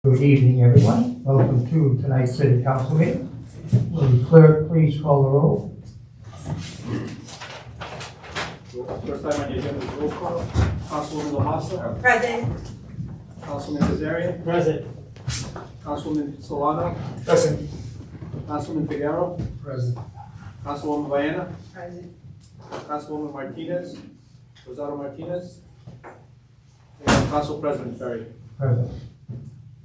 Good evening, everyone. Welcome to tonight's City Council meeting. Will the clerk please call the roll? First item on the agenda is roll call. Councilwoman LaMassa. Present. Councilman Kazarian. Present. Councilman Solano. Present. Councilman Figueroa. Present. Councilwoman Baena. Present. Councilwoman Martinez. Rosado Martinez. And Council President Ferry. Present.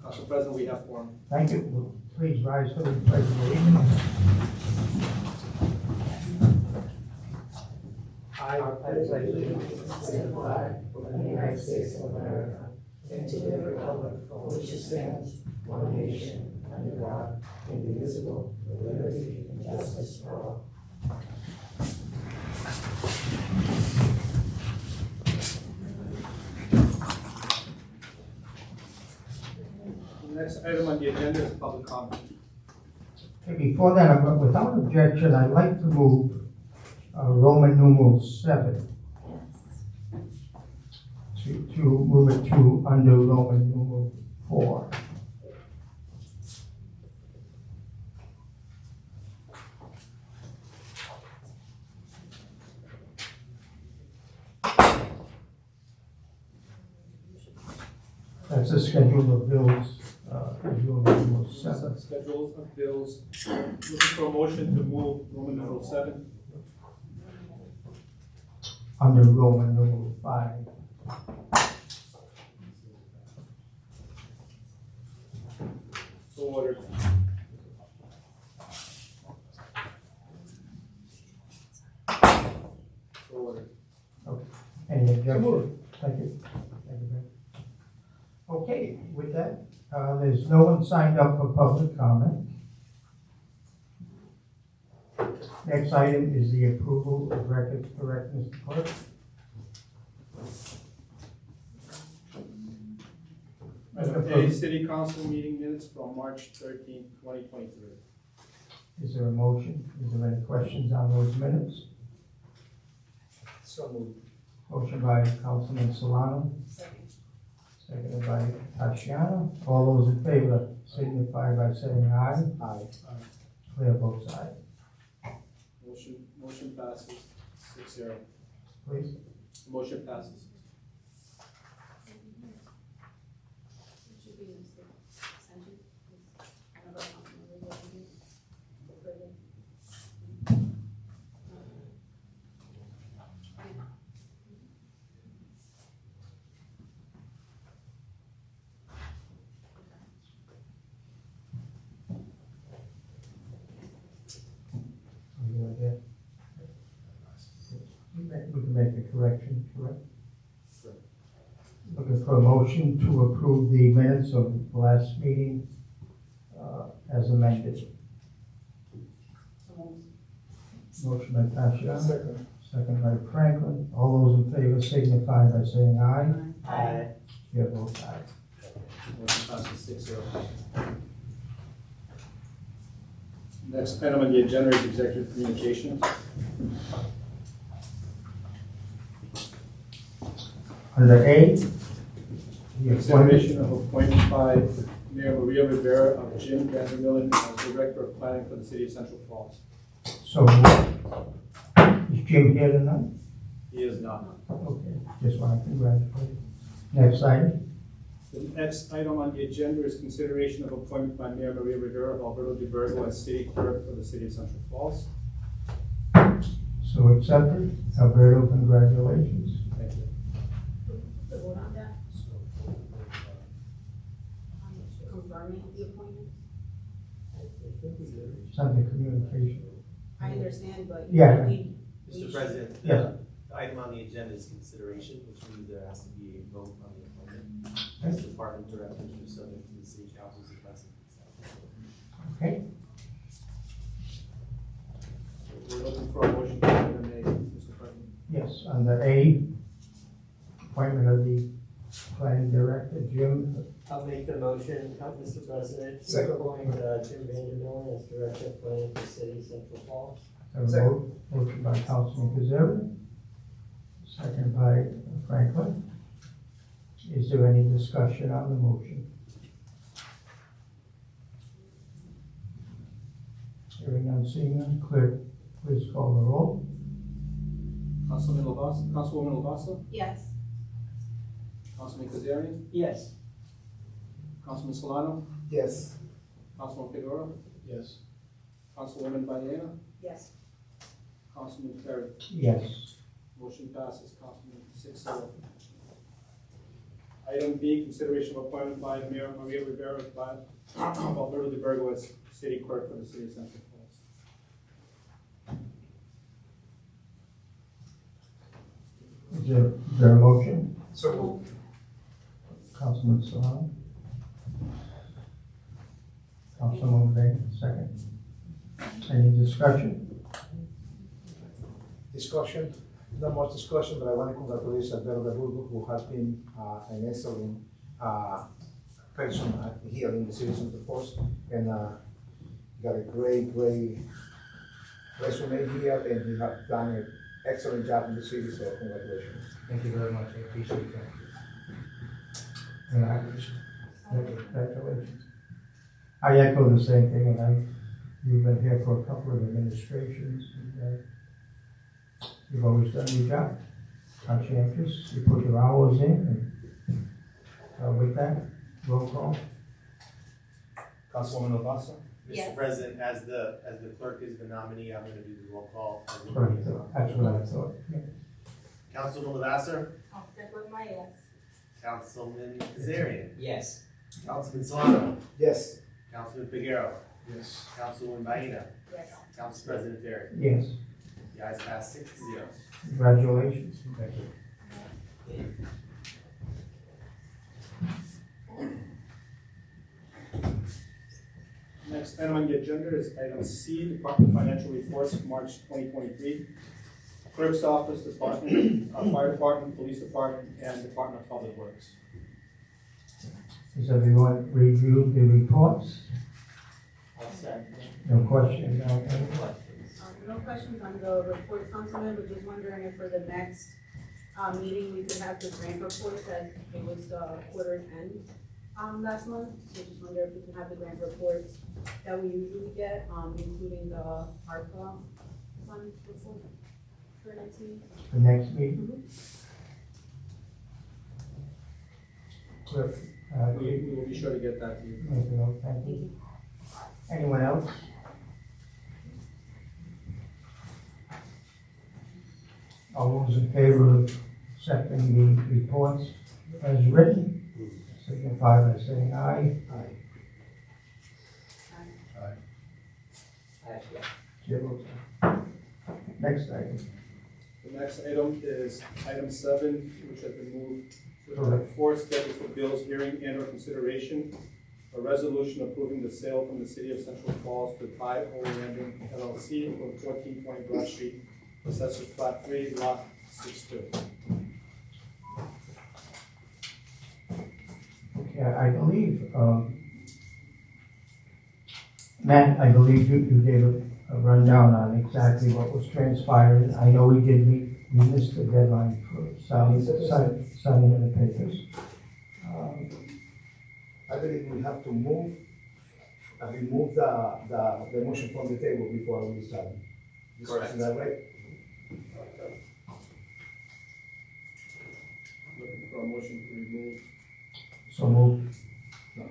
Council President, we have quorum. Thank you. Please rise for the pledge of allegiance. I pledge allegiance to the flag of the United States of America and to the republic for which it stands, one nation, under God, indivisible, with liberty and justice for all. The next item on the agenda is public comment. Okay, before that, without objection, I'd like to move Roman numeral 7 to move it to under Roman numeral 4. That's a schedule of bills, Roman numeral 7. Schedules of bills. Looking for a motion to move Roman numeral 7. Under Roman numeral 5. So ordered. So ordered. Any objection? Thank you. Thank you, Ben. Okay, with that, there's no one signed up for public comment. Next item is the approval of records correct, Mr. Clerk. Okay, City Council meeting minutes from March 13, 2023. Is there a motion? Is there any questions on those minutes? So moved. Motion by Councilman Solano, Second. seconded by Tasciano. All those in favor signify by saying aye. Aye. Clear votes aye. Motion passes 6-0. Please. Motion passes. It should be in the extension. I don't know how many we're going to do. We can make the correction, correct? Looking for a motion to approve the minutes of the last meeting as amended. Motion by Tasciano, second by Franklin. All those in favor signify by saying aye. Aye. Chair votes aye. Motion passes 6-0. Next item on the agenda is executive communications. Under A, the appointment. Consideration of appointment by Mayor Maria Rivera of Jim Vandermillen as Director of Planning for the City of Central Falls. So, is Jim here tonight? He is not. Okay, just want to congratulate. Next item. The next item on the agenda is consideration of appointment by Mayor Maria Rivera of Alberto de Burgo as City Clerk for the City of Central Falls. So accepted. Alberto, congratulations. Thank you. The vote on that? Confirming the appointment? It's under communication. I understand, but. Yeah. Mr. President, Yes. the item on the agenda is consideration, which means there has to be a vote on the appointment. As department directors are subject to the city council's advice. Okay. We're looking for a motion to eliminate, Mr. President. Yes, under A, appointment of the planning director, Jim. I'll make the motion, Mr. President, to Second. appoint Jim Vandermillen as Director of Planning for City of Central Falls. Motion by Councilman Kazarian, second by Franklin. Is there any discussion on the motion? Hearing none, seeing none, clerk, please call the roll. Councilwoman Lavasa, Yes. Councilman Kazarian, Yes. Councilman Solano, Yes. Councilman Figueroa, Yes. Councilwoman Baena, Yes. Councilman Ferry. Yes. Motion passes, Councilman 6-0. Item B, consideration of appointment by Mayor Maria Rivera of Alberto de Burgo as city clerk for the city of Central Falls. Is there a motion? So Councilman Solano? Councilman Bay, second. Any discussion? Discussion, not much discussion, but I want to congratulate Alberto de Burgo, who has been an excellent person here in the city of Central Falls, and got a great resume here, and he has done an excellent job in the city, so congratulations. Thank you very much, I appreciate that. Congratulations. I echo the same thing, and you've been here for a couple of administrations, and you've always done your job. Conscientious, you put your hours in, and with that, roll call. Councilwoman Lavasa, Yes. Mr. President, as the clerk is the nominee, I'm gonna do the roll call. Right, that's what I thought. Yeah. Councilman Lavasser, I'll stick with my yes. Councilman Kazarian, Yes. Councilman Solano, Yes. Councilman Figueroa, Yes. Councilwoman Baena, Yes. Council President Ferry. Yes, The ayes pass 6-0. congratulations. Thank you. next item on the agenda is item C, Department of Financial Reports, March 2023. Clerk's Office, Department, Fire Department, Police Department, and Department of Public Works. Has everyone reviewed the reports? I'll second. No questions, no, any? No questions on the report, Councilman, but just wondering if for the next, meeting, we could have the grant reports that it was the quarter's end, last month. So just wonder if we can have the grant reports that we usually get, including the ARPA fund report for next meeting. The next meeting? Clerk, We will be sure to get that to you. thank you. Thank you. Anyone else? All those in favor of accepting the reports as written, signify by saying aye. Chair votes aye. Next item. The next item is item 7, which has been moved to the Correct. fourth schedule for bills hearing and or consideration. A resolution approving the sale from the city of Central Falls to Tide Old Landing LLC for 1420 Broad Street, Assessors Plat 3, Lot 62. Okay, I believe, Matt, I believe you gave a rundown on exactly what was transpiring. I know we missed the deadline for signing of the papers. I believe we have to remove the motion from the table before we start. Correct. Is that right? Looking for a motion to remove. So move. No.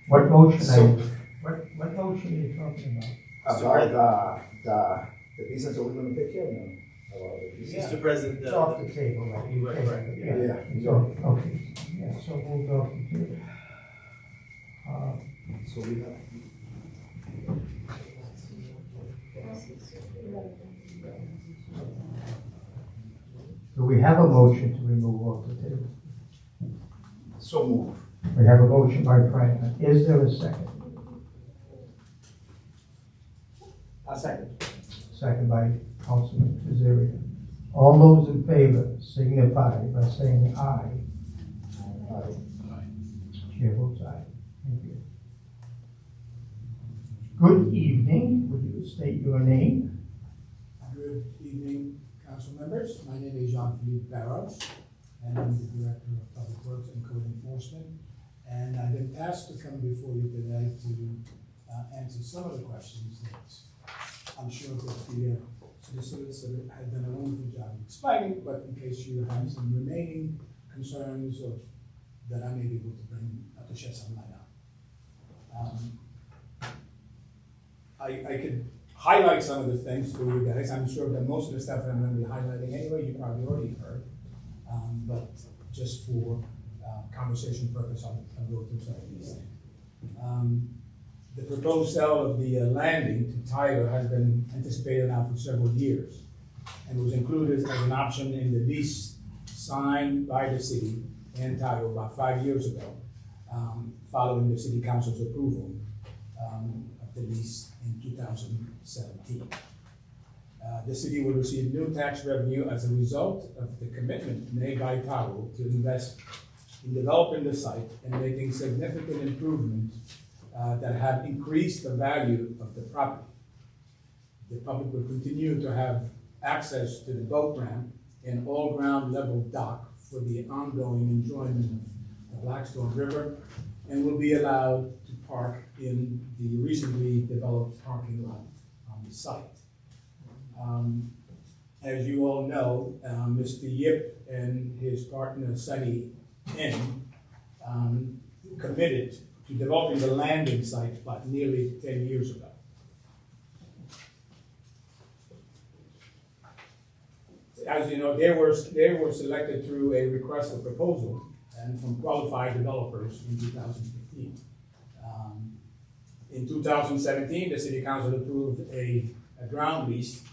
What motion So- what motion are you talking about? About the business that we're gonna take care of now. About the business. Mr. President, It's off the table, right? You Right, take right, it, yeah. yeah. It's off, okay, yeah, so moved off the table. So we have. Do we have a motion to remove off the table? So move. We have a motion by Franklin. Is there a second? I'll second. Second by Councilman Kazarian. All those in favor signify by saying aye. Chair votes aye. Thank you. Good evening. Would you state your name? Good evening, council members. My name is Jean-Philippe Barros, and I'm the Director of Public Works and Code Enforcement. And I've been asked to come before you today to answer some of the questions that I'm sure that the solicitor had done a wonderful job of explaining, but in case you have some remaining concerns of, that I may be able to bring, to shed some light on. I could highlight some of the things for you guys. I'm sure that most of the stuff that I'm going to be highlighting anyway, you probably already heard. But just for conversation purpose, I'll go through some of these things. The proposed sale of the landing to Tyler has been anticipated now for several years and was included as an option in the lease signed by the city and Tyler about 5 years ago, following the city council's approval of the lease in 2017. The city will receive new tax revenue as a result of the commitment made by Tyler to invest in developing the site and making significant improvements that have increased the value of the property. The public will continue to have access to the boat ramp and all ground level dock for the ongoing enjoyment of the Blackstone River and will be allowed to park in the recently developed parking lot on the site. As you all know, Mr. Yip and his partner Sunny N committed to developing the landing site about nearly 10 years ago. As you know, they were selected through a request for proposal and from qualified developers in 2015. In 2017, the City Council approved a ground lease.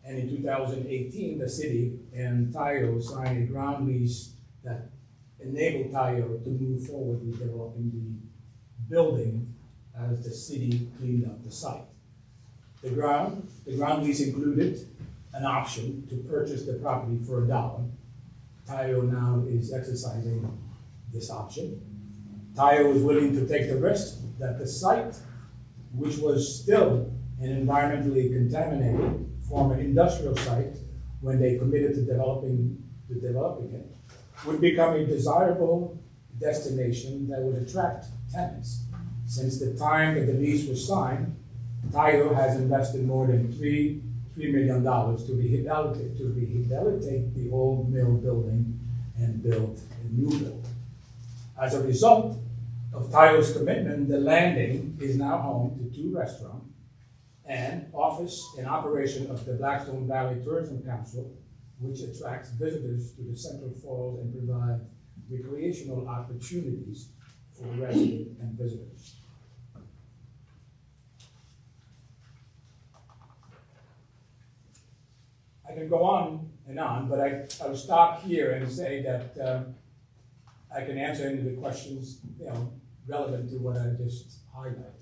And in 2018, the city and Tayo signed a ground lease that enabled Tayo to move forward with developing the building as the city cleaned up the site. The ground lease included an option to purchase the property for $1. Tayo now is exercising this option. Tayo is willing to take the risk that the site, which was still an environmentally contaminated former industrial site when they committed to developing it, would become a desirable destination that would attract tenants. Since the time that the lease was signed, Tayo has invested more than $3 million to rehabilitate the old mill building and build a new building. As a result of Tayo's commitment, the landing is now home to 2 restaurants and office and operation of the Blackstone Valley Tourism Council, which attracts visitors to the Central Falls and provide recreational opportunities for residents and visitors. I can go on and on, but I'll stop here and say that I can answer any of the questions, relevant to what I just highlighted.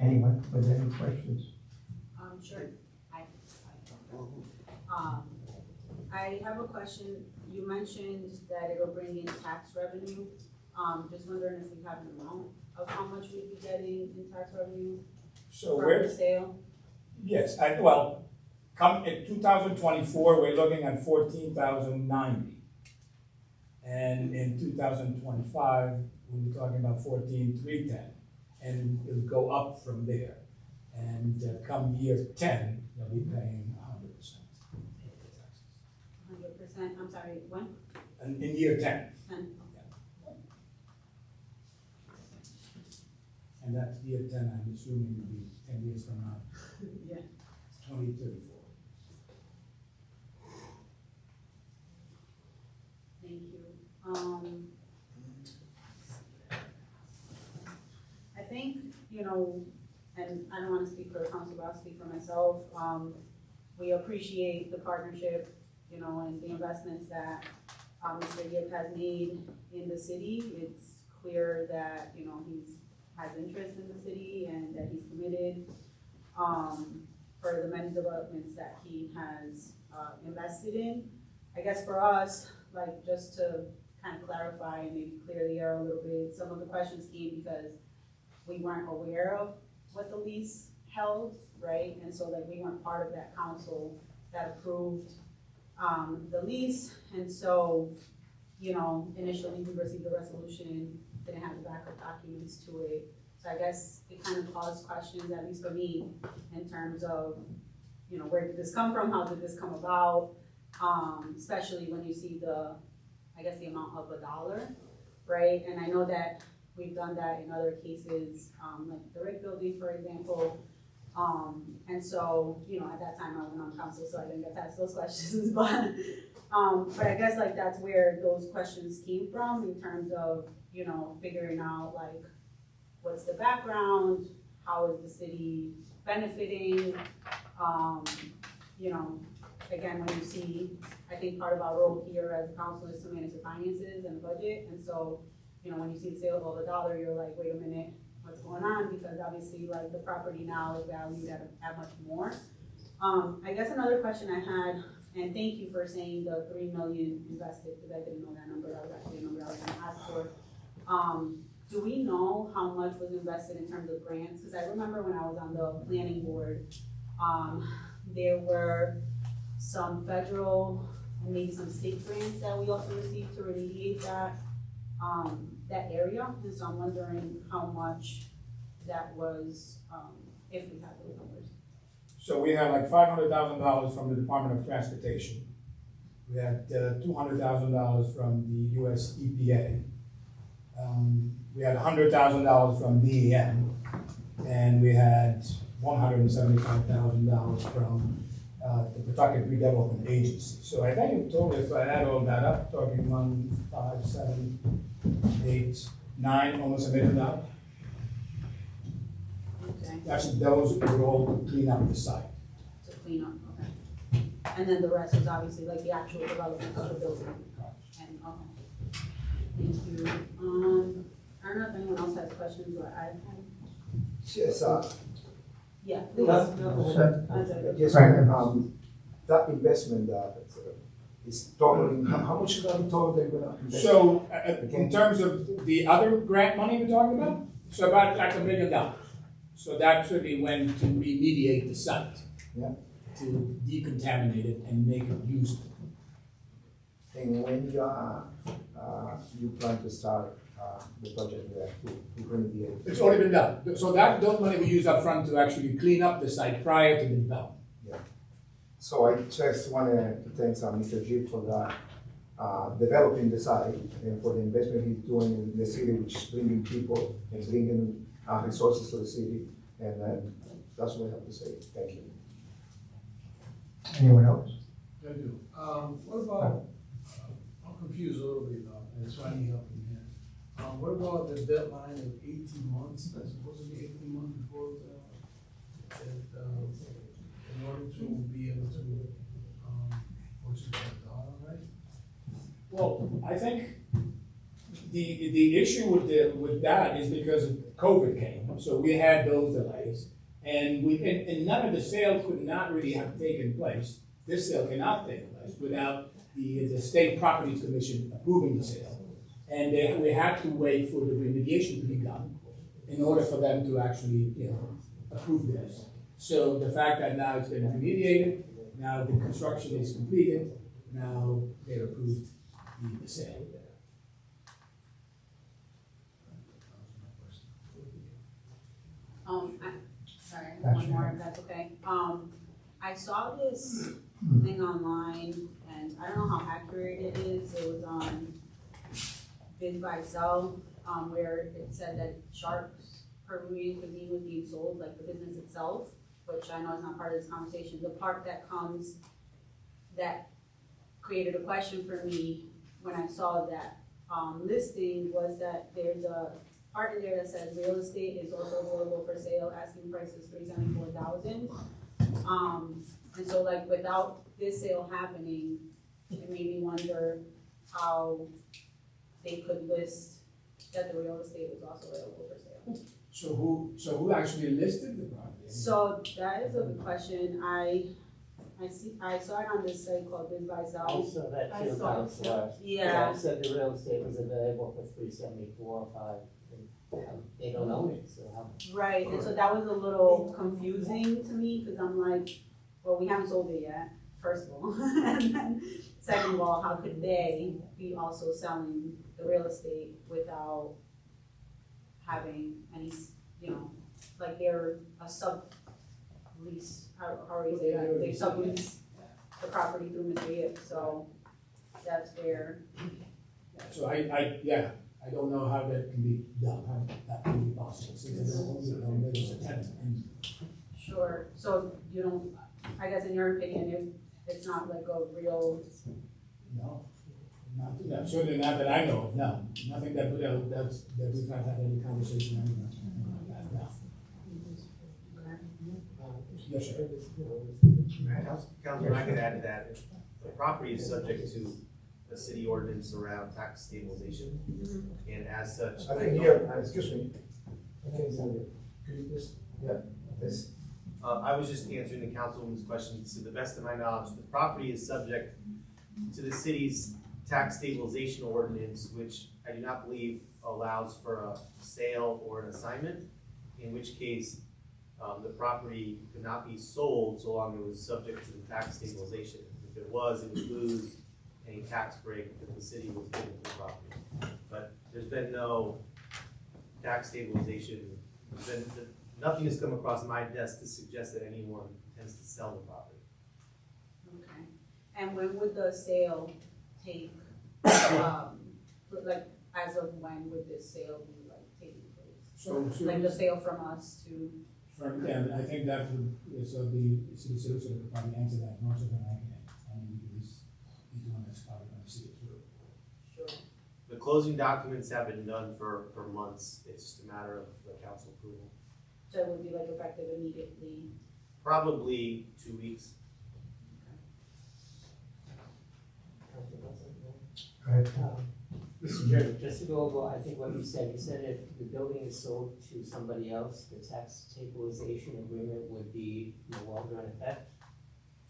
Anyone with any questions? Sure. I have a question. You mentioned that it'll bring in tax revenue. Just wondering if we have an amount of how much we'd be getting in tax revenue So from the sale? Yes, come in 2024, we're looking at 14,090. And in 2025, we'll be talking about 14,310. And it'll go up from there. And come year 10, they'll be paying 100%. 100%, I'm sorry, when? And in year 10. 10. And that's year 10, I'm assuming will be 10 years from now. Yeah. It's 2034. Thank you. I think, and I don't want to speak for the council, but I'll speak for myself. We appreciate the partnership, and the investments that Mr. Yip has made in the city. It's clear that, he has interest in the city and that he's committed for the many developments that he has invested in. I guess for us, just to kind of clarify and maybe clear the air a little bit, some of the questions came because we weren't aware of what the lease held, right? And so we weren't part of that council that approved the lease. And so you know, initially we received the resolution, didn't have the backup documents to it. So I guess it kind of caused questions, at least for me, in terms of, you know, where did this come from, how did this come about? Especially when you see the, I guess the amount of $1, right? And I know that we've done that in other cases, like the Rick building, for example. And so, you know, at that time I wasn't on council, so I didn't get to ask those questions, but I guess like that's where those questions came from in terms of, you know, figuring out like, what's the background, how is the city benefiting, you know, again, when you see, I think part of our role here as a council is to manage the finances and the budget, and so, you know, when you see the sale of $1, you're like, wait a minute, what's going on? Because obviously, like, the property now is valued at much more. I guess another question I had, and thank you for saying the $3 million invested, because I didn't know that number, that was actually a number I was gonna ask for. Do we know how much was invested in terms of grants? Because I remember when I was on the planning board, there were some federal and maybe some state grants that we also received to remediate that area. And so I'm wondering how much that was, if we have those numbers. So we had like $500,000 from the Department of Transportation. We had $200,000 from the US EPA. We had $100,000 from DEM, and we had $175,000 from the Pawtucket Redevelopment Agency. So I think in total, if I add all that up, talking 1, 5, 7, 8, 9, almost $1 million. Okay, Actually, those were all to clean up the site. to clean up, okay. And then the rest is obviously like the actual development of the building. And, okay. Thank you. I don't know if anyone else has questions, but I have. Yes, Yeah, please. yes, that investment, is totaling, how much is that in total they're gonna invest? So, in terms of the other grant money we're talking about, so about like $1 million. So that actually went to remediate the site. Yeah. To decontaminate it and make it usable. And when you plan to start the project there to remediate? It's already been done. So those money we use up front to actually clean up the site prior to the development. Yeah. So I just want to thank Mr. Jeep for that, developing the site and for the investment he's doing in the city, which is bringing people and bringing resources to the city. And that's what I have to say. Thank you. Anyone else? I do. What about, I'm confused a little bit now, and that's why I need help in here. What about the deadline of 18 months? That's supposed to be 18 months before in order to be able to, purchase that dollar, right? Well, I think the issue with that is because COVID came, so we had those delays. And and none of the sales could not really have taken place. This sale cannot take place without the State Properties Commission approving the sale. And we had to wait for the remediation to be done in order for them to actually, approve this. So the fact that now it's been remediated, now the construction is completed, now they approved the sale. Sorry, one more, if that's okay. I saw this thing online, and I don't know how accurate it is. It was on Bid by Sell, where it said that Sharps Peruvian cuisine was being sold, like the business itself, which I know is not part of this conversation. The part that created a question for me when I saw that listing was that there's a part in there that says real estate is also available for sale, asking price is $374,000. And so like without this sale happening, it made me wonder how they could list that the real estate was also available for sale. So who actually listed the property? So that is a good question. I saw it on this site called Bid by I Sell. saw that I too, saw it, Counselor. Yeah. It said the real estate was available for $374,500. They don't own it, so how? Right, and so that was a little confusing to me, because I'm like, well, we haven't sold it yet, first of all. And then second of all, how could they be also selling the real estate without having any, you know, like they're a sublease, how is it, they sublease the property through Mr. Yip, so that's where, So I don't know how that can be done, how that can be possible, since I don't own it, there's a tenant. And sure, so you don't, I guess in your opinion, it's not like a real, no, certainly not that I know of, no, nothing that we've not had any conversation or anything like that, no. Yes, sir. Councilman, I could add to that, the property is subject to the city ordinance around tax stabilization, and as such. I think here, excuse me. I can't hear you. Could you please? Yeah, this. I was just answering the councilwoman's question. To the best of my knowledge, the property is subject to the city's tax stabilization ordinance, which I do not believe allows for a sale or an assignment, in which case the property could not be sold so long as it was subject to the tax stabilization. If it was, it would lose any tax break that the city was giving to the property. But there's been no tax stabilization. Nothing has come across my desk to suggest that anyone intends to sell the property. okay. And when would the sale take, like, as of when would this sale be, like, taking place? So, Like the sale from us to, yeah, I think that would, so the city solicitor could probably answer that much than I can. I mean, he's the one that's probably gonna see it through. sure, The closing documents have been done for months. It's just a matter of the council approval. so it would be like effective immediately? Probably 2 weeks. Mr. Chairman, just to go over, I think what you said if the building is sold to somebody else, the tax stabilization agreement would be no longer in effect?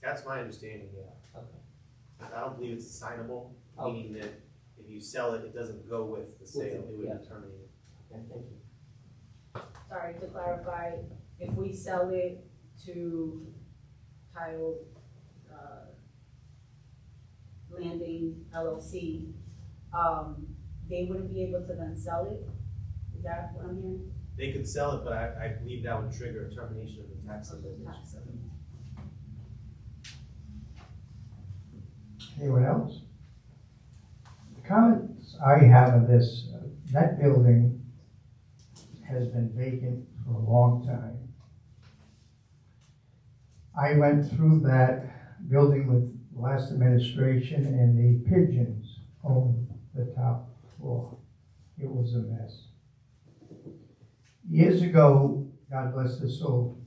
That's my understanding, yeah. Okay. I don't believe it's assignable, Oh. meaning that if you sell it, it doesn't go with the sale, it would yeah. be terminated. Okay, thank you. Sorry, to clarify, if we sell it to Tile, Landing LLC, they wouldn't be able to then sell it? Is that what I'm hearing? They could sell it, but I believe that would trigger a termination of the tax Of the stabilization. tax sale? Anyone else? The comments I have of this, that building has been vacant for a long time. I went through that building with the last administration, and the pigeons owned the top floor. It was a mess. Years ago, God bless his soul,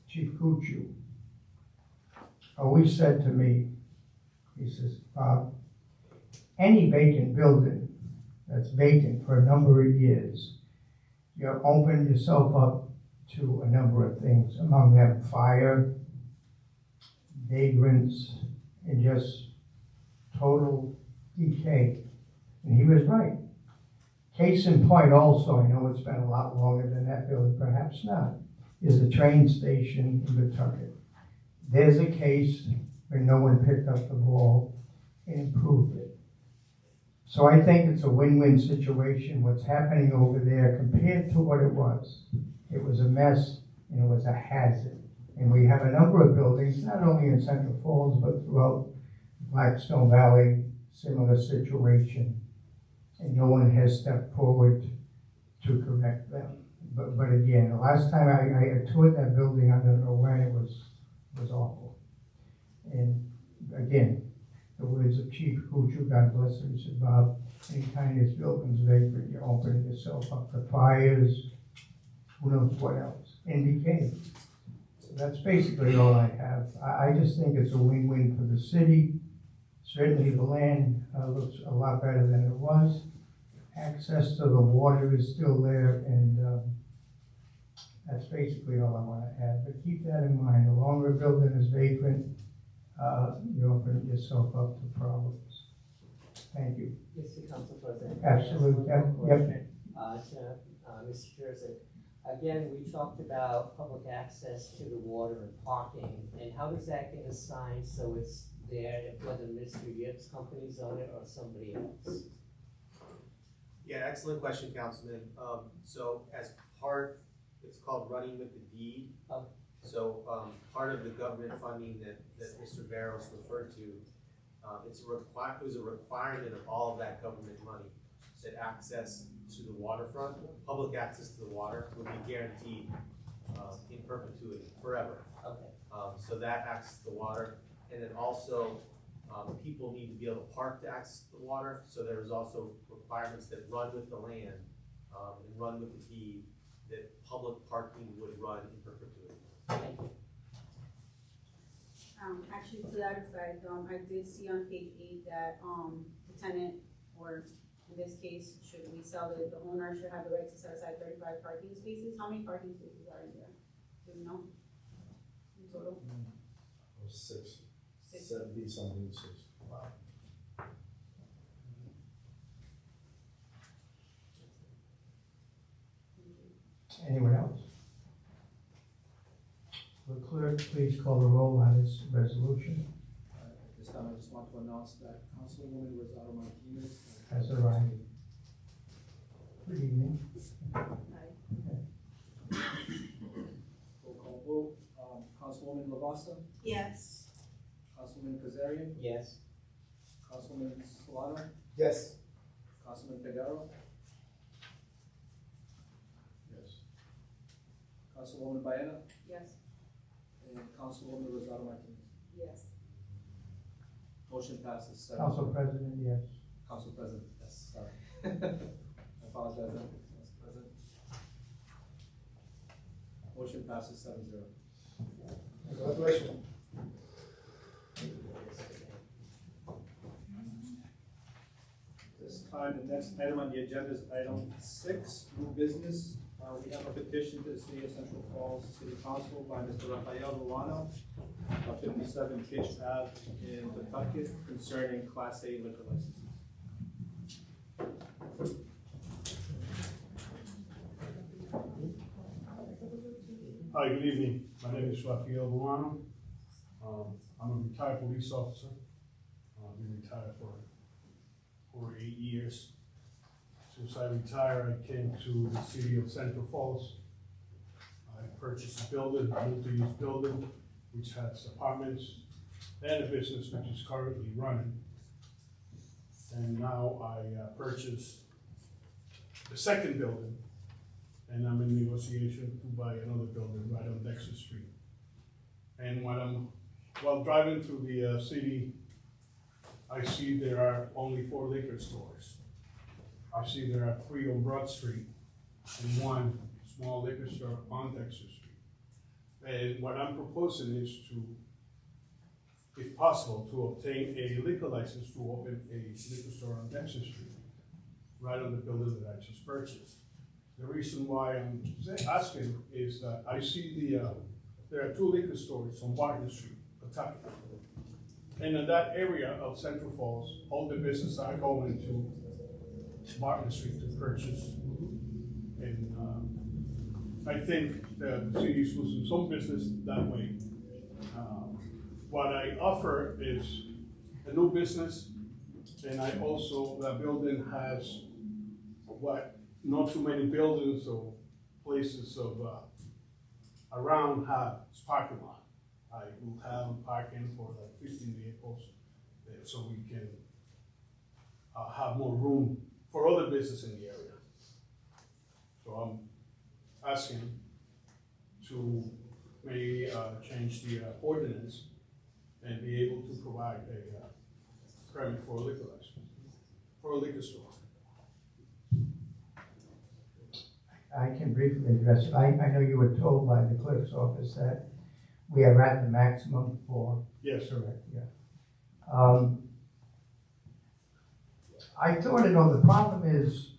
Chief Kuchu always said to me, he says, Bob, any vacant building that's vacant for a number of years, you open yourself up to a number of things, among them fire, vagrants, and just total decay. And he was right. Case in point also, I know it's been a lot longer than that building, perhaps not, is the train station in Pawtucket. There's a case where no one picked up the ball and improved it. So I think it's a win-win situation, what's happening over there compared to what it was. It was a mess and it was a hazard. And we have a number of buildings, not only in Central Falls, but throughout Blackstone Valley, similar situation. And no one has stepped forward to correct them. But again, the last time I toured that building, I don't know when, it was awful. And again, the words of Chief Kuchu, God bless him, he said, Bob, anytime this building's vacant, you're opening yourself up to fires, who knows what else, and decay. So that's basically all I have. I just think it's a win-win for the city. Certainly the land looks a lot better than it was. Access to the water is still there, and that's basically all I want to add. But keep that in mind, the longer a building is vacant, you open yourself up to problems. Thank you. Mr. Council President. Absolutely, Can I ask one more yep. question? Mr. Jersey, again, we talked about public access to the water and parking, and how does that get assigned so it's there, whether Mr. Yip's company's on it or somebody else? Yeah, excellent question, Councilman. So as part, it's called running with the deed. Oh. So, part of the government funding that Mr. Barros referred to, it was a requirement of all of that government money. That access to the waterfront, public access to the water would be guaranteed, in perpetuity, forever. Okay. So that access to the water, and then also, people need to be able to park to access the water, so there's also requirements that run with the land, and run with the deed, that public parking would run in perpetuity. Thank you. Actually, to that effect, I did see on page 8 that, the tenant, or in this case, should we sell it, the owner should have the right to set aside 35 parking spaces. How many parking spaces are in there? Do you know? In total? 6, Six. 70 something, 6. Anyone else? Will clerk please call the roll on this resolution At this time, I just want to announce that Councilwoman Rosado Martinez as arrived? Good evening. roll call vote. Councilwoman Lavasta, Yes. Councilman Kazarian, Yes. Councilman Solano, Yes. Councilman Figueroa, Yes. Councilwoman Baena, Yes. and Councilwoman Rosado Martinez. Yes. Motion passes 7. Council President, yes. Council President, yes, sorry. I apologize, Council President. Motion passes 7-0. Congratulations. This time, the next item on the agenda is item 6, new business. We have a petition to the City of Central Falls City Council by Mr. Rafael Ruano of 57 Fitch Ave in Pawtucket concerning Class A liquor licenses. Hi, good evening. My name is Rafael Ruano. I'm a retired police officer. I've been retired for over 8 years. Since I retired, I came to the city of Central Falls. I purchased a building, a multi-use building, which has apartments and a business which is currently running. And now I purchased the second building, and I'm in negotiation to buy another building right on Dexter Street. And while driving through the city, I see there are only 4 liquor stores. I see there are 3 on Broad Street and 1 small liquor store on Dexter Street. And what I'm proposing is to, if possible, to obtain a liquor license to open a liquor store on Dexter Street, right on the building that I just purchased. The reason why I'm asking is that I see there are 2 liquor stores on Barton Street, Pawtucket. And in that area of Central Falls, all the businesses are going to Barton Street to purchase. And I think that the city is losing some business that way. What I offer is a new business, and I also, the building has not too many buildings or places of around have parking lot. I will have parking for like 15 vehicles, so we can have more room for other business in the area. So I'm asking to maybe change the ordinance and be able to provide a permit for a liquor license, for a liquor store. I can briefly address it. I know you were told by the clerk's office that we are at the maximum for. Yes. Correct, yeah. I thought, the problem is,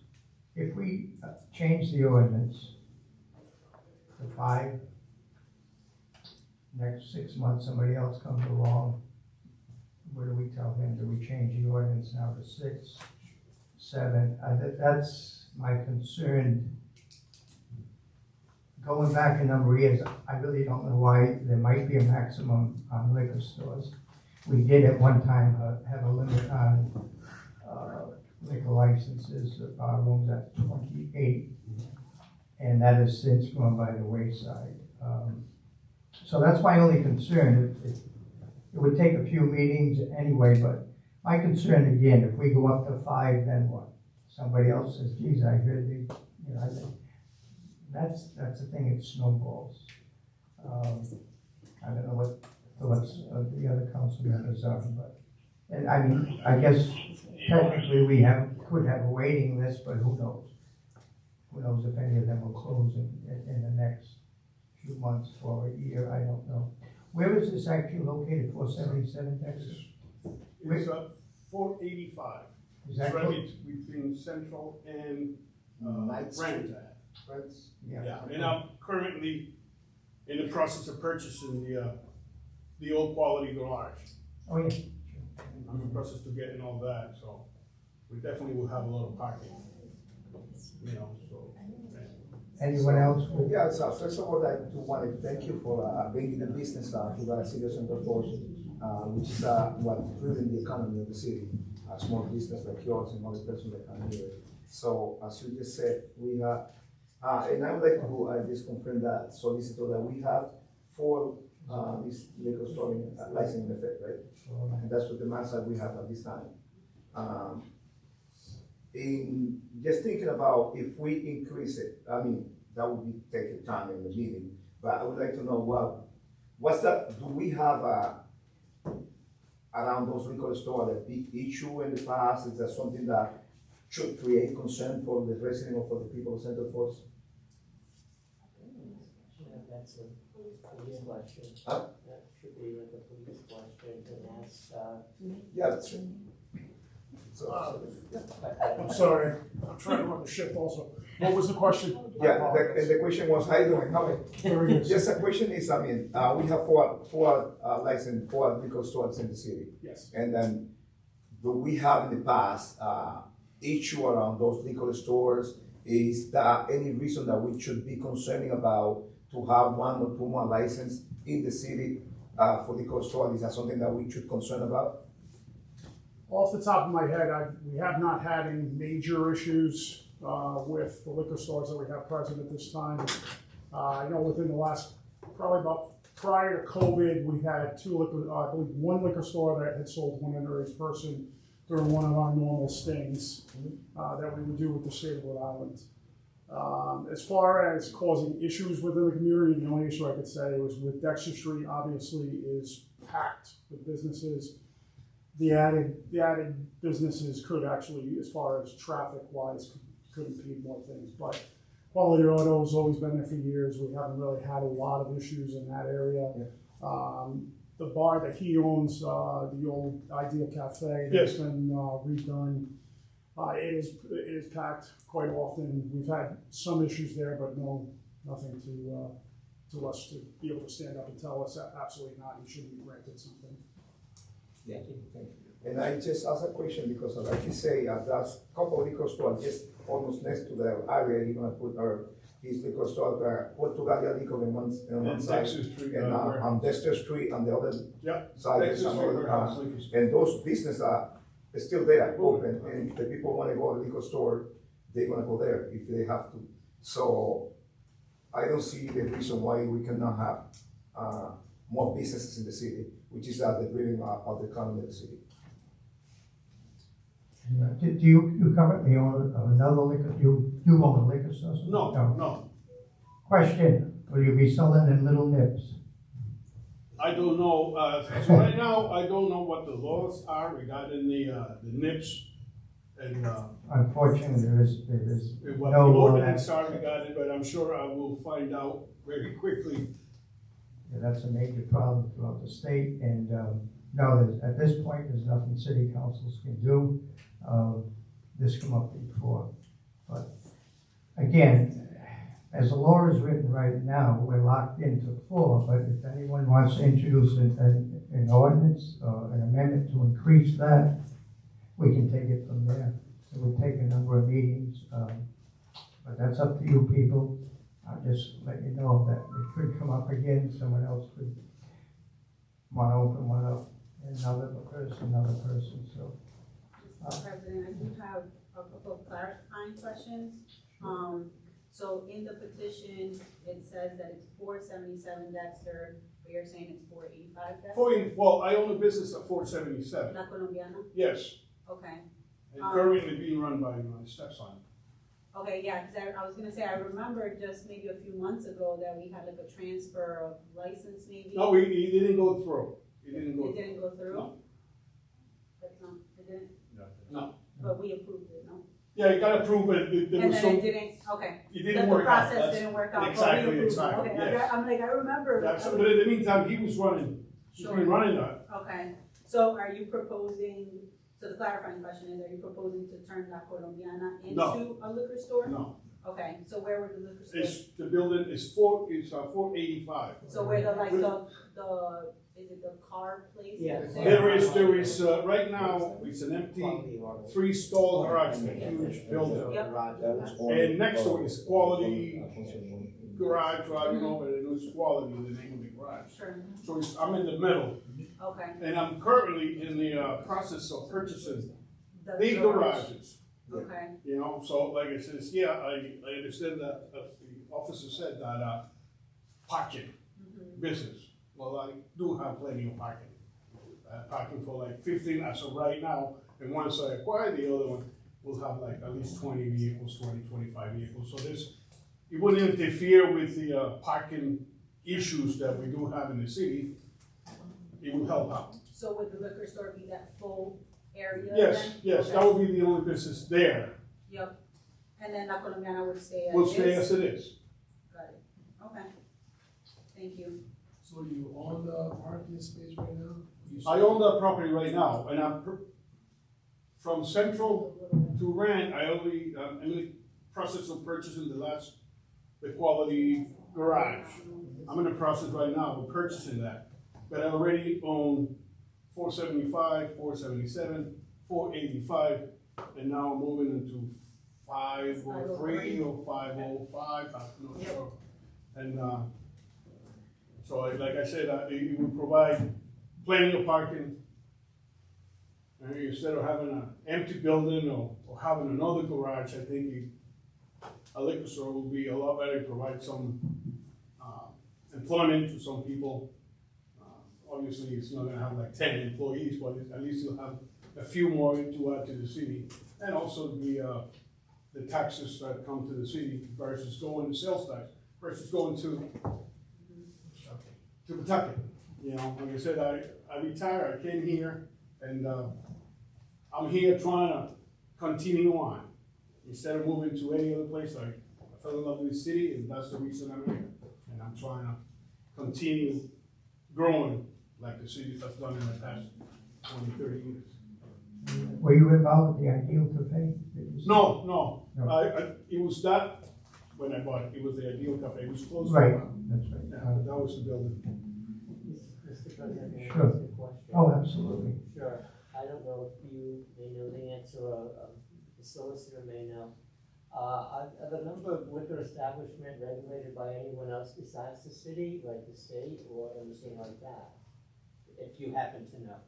if we change the ordinance to 5, next 6 months, somebody else comes along, what do we tell them? Do we change the ordinance now to 6, 7? That's my concern. Going back a number of years, I really don't know why there might be a maximum on liquor stores. we did at one time have a limit on liquor licenses, bar rooms at 28, and that has since gone by the wayside. So that's my only concern. It would take a few meetings anyway, but my concern again, if we go up to 5, then what? Somebody else says, geez, I heard they, I think that's the thing, it snowballs. I don't know what thoughts of the other council members are, but, and I mean, I guess technically we could have a waiting list, but who knows? Who knows if any of them will close in the next few months or a year, I don't know. Where is this actually located, 477 Texas? It's 485. Is that It's close? right between Central and Ninth Street. Brent. Yeah. Yeah, and I'm currently in the process of purchasing the old quality garage. Oh, yeah. I'm in the process of getting all that, so we definitely will have a lot of parking. So. Anyone else? Yeah, so first of all, I do want to thank you for bringing the business to the city of Central Falls, which is what building the economy of the city, a small business like yours and other person that come here. So as you just said, we have, and I would like to just confirm that solicitor that we have 4 this liquor store license in effect, right? And that's what the max that we have at this time. In just thinking about if we increase it, I mean, that would be taking time in the meeting, but I would like to know what's that, do we have around those liquor stores a big issue in the past? Is that something that should create concern for the resident or for the people of Central Falls? That's a police question. Huh? That should be like a police question to ask, Yeah, that's true. So, I'm sorry, I'm trying to run the shift also. What was the question? yeah, the question was, how you doing? How are you? Very good. Yes, the question is, I mean, we have four licensed, 4 liquor stores in the city. Yes. And then, do we have in the past, issue around those liquor stores? Is there any reason that we should be concerning about to have 1 or 2 more licenses in the city, for liquor stores? Is that something that we should concern about? Off the top of my head, we have not had any major issues with the liquor stores that we have present at this time. I know within the last, probably about prior to COVID, we had 2 liquor, I believe 1 liquor store that had sold 1 underage person during one of our normal stings that we would do with the state of Rhode Island. As far as causing issues within the community, the only issue I could say was with Dexter Street, obviously is packed with businesses. The added businesses could actually, as far as traffic wise, could impede more things. But Quality Auto has always been there for years. We haven't really had a lot of issues in that area. Yeah. The bar that he owns, the old Ideal Cafe, Yes. has been redone. It is packed quite often. We've had some issues there, but nothing to us to be able to stand up and tell us that absolutely not, you shouldn't be granted something. Yeah, thank you. And I just asked a question because, like you say, there's a couple of liquor stores just almost next to the area you're gonna put his liquor store, Portugalia Liquor on one side, Dexter Street, and on Dexter Street on the other Yep. side. Dexter there's Street another, warehouse, liquor store. and those businesses are still there, open, and the people want to go to the liquor store, they're gonna go there if they have to. So I don't see the reason why we cannot have more businesses in the city, which is the dream of the economy of the city. Do you currently own another liquor, you own a liquor store? No. Question, will you be selling them little nips? I don't know, so right now, I don't know what the laws are regarding the NIPS and, Unfortunately, there is what the no law ordinance that, are regarding, but I'm sure I will find out very quickly. that's a major problem throughout the state, and, no, at this point, there's nothing city councils can do. This come up before, but again, as the law is written right now, we're locked into 4, but if anyone wants to introduce an ordinance or an amendment to increase that, we can take it from there. It would take a number of meetings, but that's up to you people. I'll just let you know that it could come up again, someone else could want to open one up. and another person, so. Mr. President, I do have a couple of clarifying questions. So in the petition, it says that it's 477 Dexter, but you're saying it's 485 Dexter? Well, I own a business at 477. La Colombiana? Yes, Okay. and currently being run by my stepson. Okay, yeah, because I was gonna say, I remember just maybe a few months ago that we had like a transfer of license maybe. No, he didn't go through. He didn't go. It didn't go through? No. That's not, it didn't? No. But we approved it, no? Yeah, he got approved, but there And was then it some, didn't, okay. it didn't work out. The process That's- didn't work out, but we Exactly, approved it, exactly, okay. yes. I'm like, I remember. That's, but in the meantime, he was running, he's been running that. Okay, so are you proposing, so the clarifying question is, are you proposing to turn La Colombiana No. into a liquor store? No, Okay, so where would the liquor store? it's, the building is 485. So where the, like, is it the car place? Yeah. that's There is, right now, it's an empty 3-stall garage, a huge building. Yep. And next to it is Quality Garage, I don't know, but it was Quality, the name of the garage. Sure, So I'm in the middle, okay. and I'm currently in the process of purchasing The big garage. garages. Okay, You know, so like I says, yeah, I understand that, the officer said that, parking business. Well, I do have plenty of parking. Parking for like 15 as of right now, and once I acquire the other one, we'll have like at least 20 vehicles, 25 vehicles. So it wouldn't interfere with the, parking issues that we do have in the city. It would help out. so would the liquor store be that full area Yes, then? yes, Okay. that would be the only business there. Yep, and then La Colombiana would stay as We'll is? stay as it is. Got it, okay, thank you. So you own the parking space right now? I own that property right now, and from Central to Rand, I'm in the process of purchasing the Quality Garage. I'm in the process right now of purchasing that, but I already own 475, 477, 485, and now I'm moving into 503 or 505, I'm not sure. And, so like I said, it would provide plenty of parking. And instead of having an empty building or having another garage, I think a liquor store will be a lot better, provide some employment to some people. Obviously, it's not gonna have like 10 employees, but at least you'll have a few more to add to the city. And also the taxes that come to the city versus going to sales tax, versus going to Pawtucket. You know, like I said, I retired, I came here, and I'm here trying to continue on. Instead of moving to any other place, I fell in love with the city, and that's the reason I'm here. And I'm trying to continue growing like the city has done in the past 20, 30 years. Were you involved with the Ideal Cafe? No. No. It was that, when I bought it, it was the Ideal Cafe, it was close to Right, that's right. Yeah, that was the building. Mr. President, may I Sure. ask a question? Oh, absolutely. Sure. I don't know if you may know the answer, or the solicitor may know. Are the number of liquor establishment regulated by anyone else besides the city, like the state, or anything like that? If you happen to know.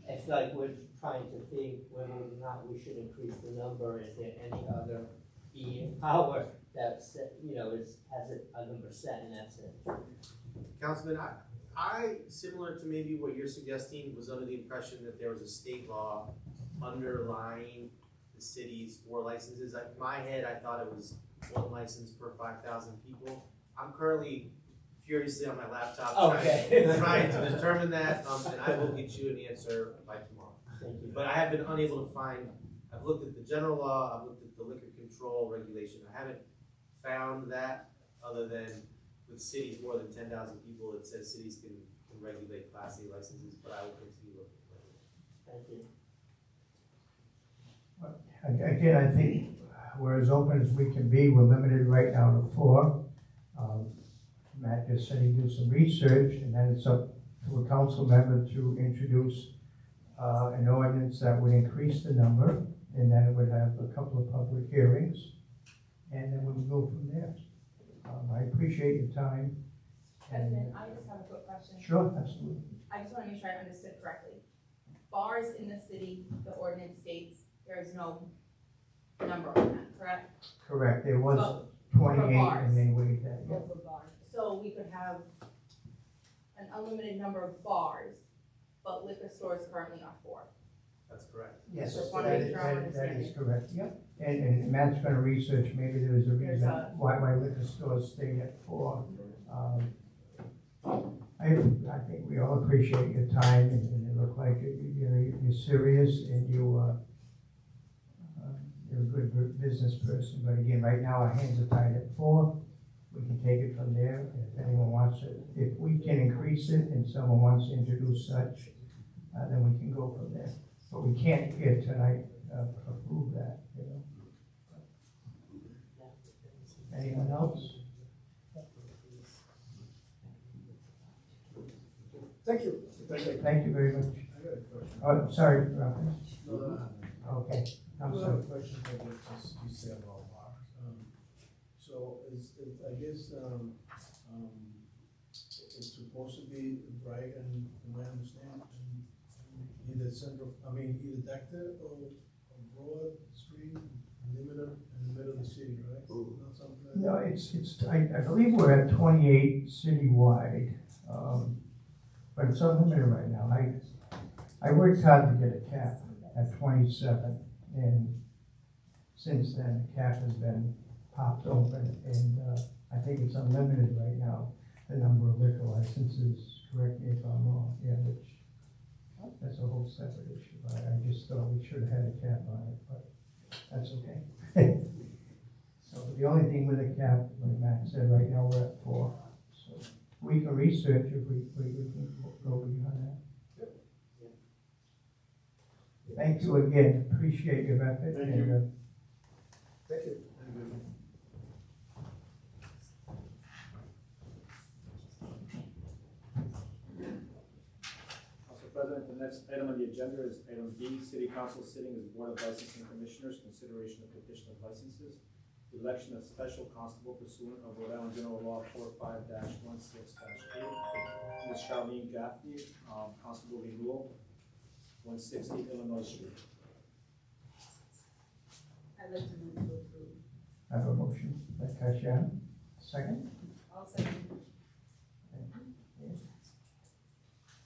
It's like we're trying to think whether or not we should increase the number. Is there any other power that, has a number set and that's it? Councilman, I, similar to maybe what you're suggesting, was under the impression that there was a state law underlying the city's 4 licenses. In my head, I thought it was 1 license per 5,000 people. I'm currently furiously on my laptop trying to determine that, and I will get you an answer by tomorrow. Thank you. But I have been unable to find, I've looked at the general law, I've looked at the liquor control regulation, I haven't found that, other than with cities more than 10,000 people, it says cities can regulate Class A licenses, but I will continue looking. Thank you. Again, I think we're as open as we can be. We're limited right now to 4. Matt just said he'd do some research, and then it's up to a council member to introduce an ordinance that would increase the number, and then it would have a couple of public hearings, and then we would go from there. I appreciate your time. President, I just have a quick question. Sure, absolutely. I just wanna make sure I understood correctly. Bars in the city, the ordinance states there is no number on that, correct? Correct, there was So, 28 bars. and they waived that, yeah. Both of bars. So we could have an unlimited number of bars, but liquor stores currently are 4. That's correct. Yes, Just wanna that make is, sure I'm that is understanding. correct, yep. And Matt's gonna research, maybe there's a There's reason a- why liquor stores stay at 4. I think we all appreciate your time and it looked like you're serious and you're a good business person. But again, right now our hands are tied at 4. We can take it from there if anyone wants it. If we can increase it and someone wants to introduce such, then we can go from there. But we can't here tonight approve that, you know. Anyone else? Thank you. Thank you very much. I got a question. Oh, sorry, Ralph. No. Okay, I'm I have sorry. a question for just you said about bars. So I guess, it's supposed to be bright and, from what I understand, and either either Dexter or Broad Street, limited in the middle of the city, right? Not something like No, I believe we're at 28 citywide, but it's unlimited right now. I worked hard to get a cap at 27, and since then, the cap has been popped open, and I think it's unlimited right now, the number of liquor licenses, correct me if I'm wrong, yeah, which, that's a whole separate issue. I just thought we should have had a cap on it, but that's okay. So the only thing with a cap, like Matt said, right now we're at 4, so we can research if we can go beyond that. Thank you again, appreciate your effort. Thank and, you. Thank you. Council President, the next item on the agenda is item B, City Council sitting as Board of Licensing Commissioners, consideration of petition of licenses, election of special constable pursuant of Rhode Island General Law 45-16-8, Ms. Charlene Gaffney, constable renewal, 160 Illinois Street. I'd like to move to approve. I have a motion by Tasha, second. I'll second.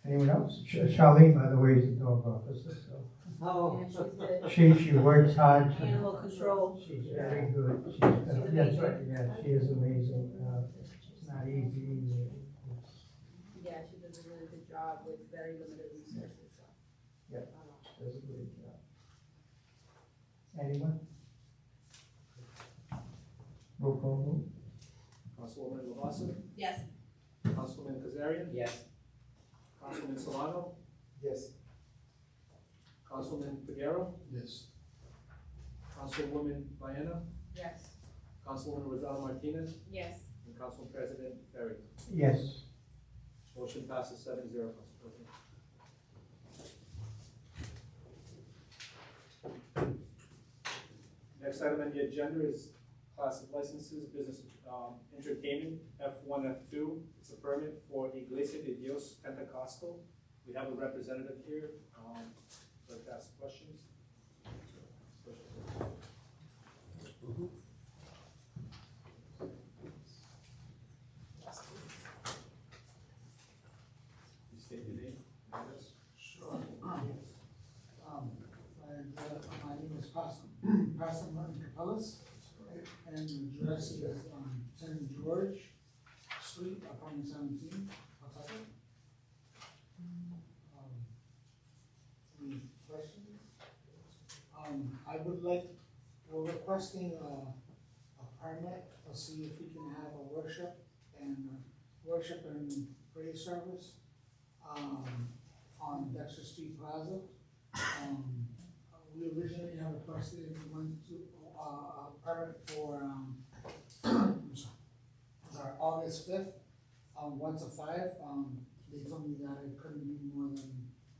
Anyone else? Charlene, by the way, is the dog officer, so. Oh, And she's the She works hard. animal control. She's very good. That's right, yeah, she is amazing. It's not easy. Yeah, she does a really good job with very limited resources, so. Yep. Does a great job. Anyone? Roll call vote. Councilwoman Lavasa, Yes. Councilman Kazarian, yes. Councilman Solano, Yes. Councilman Figueroa, Yes. Councilwoman Baena, Yes. Councilwoman Rosado Martinez, Yes. and Council President Ferry. Yes. Motion passes 7-0, Council President. Next item on the agenda is class of licenses, business entertainment, F1, F2. It's a permit for Iglesia de Dios Pentecostal. We have a representative here. Like to ask questions. You state your name, address. Sure. My name is Pastor Martin Capellas, and the address is 10 George Street, apartment 17, Pawtucket. Any questions? We're requesting a permit to see if we can have a worship and praise service on Dexter Street Plaza. We originally had requested a permit for August 5th, 1 to 5. They told me that it couldn't be more than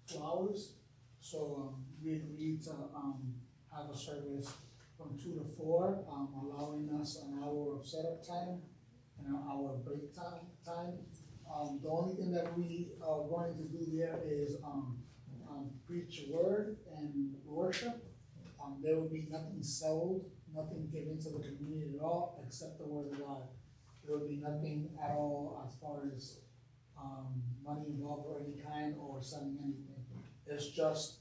2 hours. So we agreed to have a service from 2 to 4, allowing us an hour of setup time and an hour of break time. The only thing that we are going to do there is, preach a word and worship. There will be nothing sold, nothing given to the community at all, except the word of God. There will be nothing at all as far as, money involved or any kind, or selling anything. It's just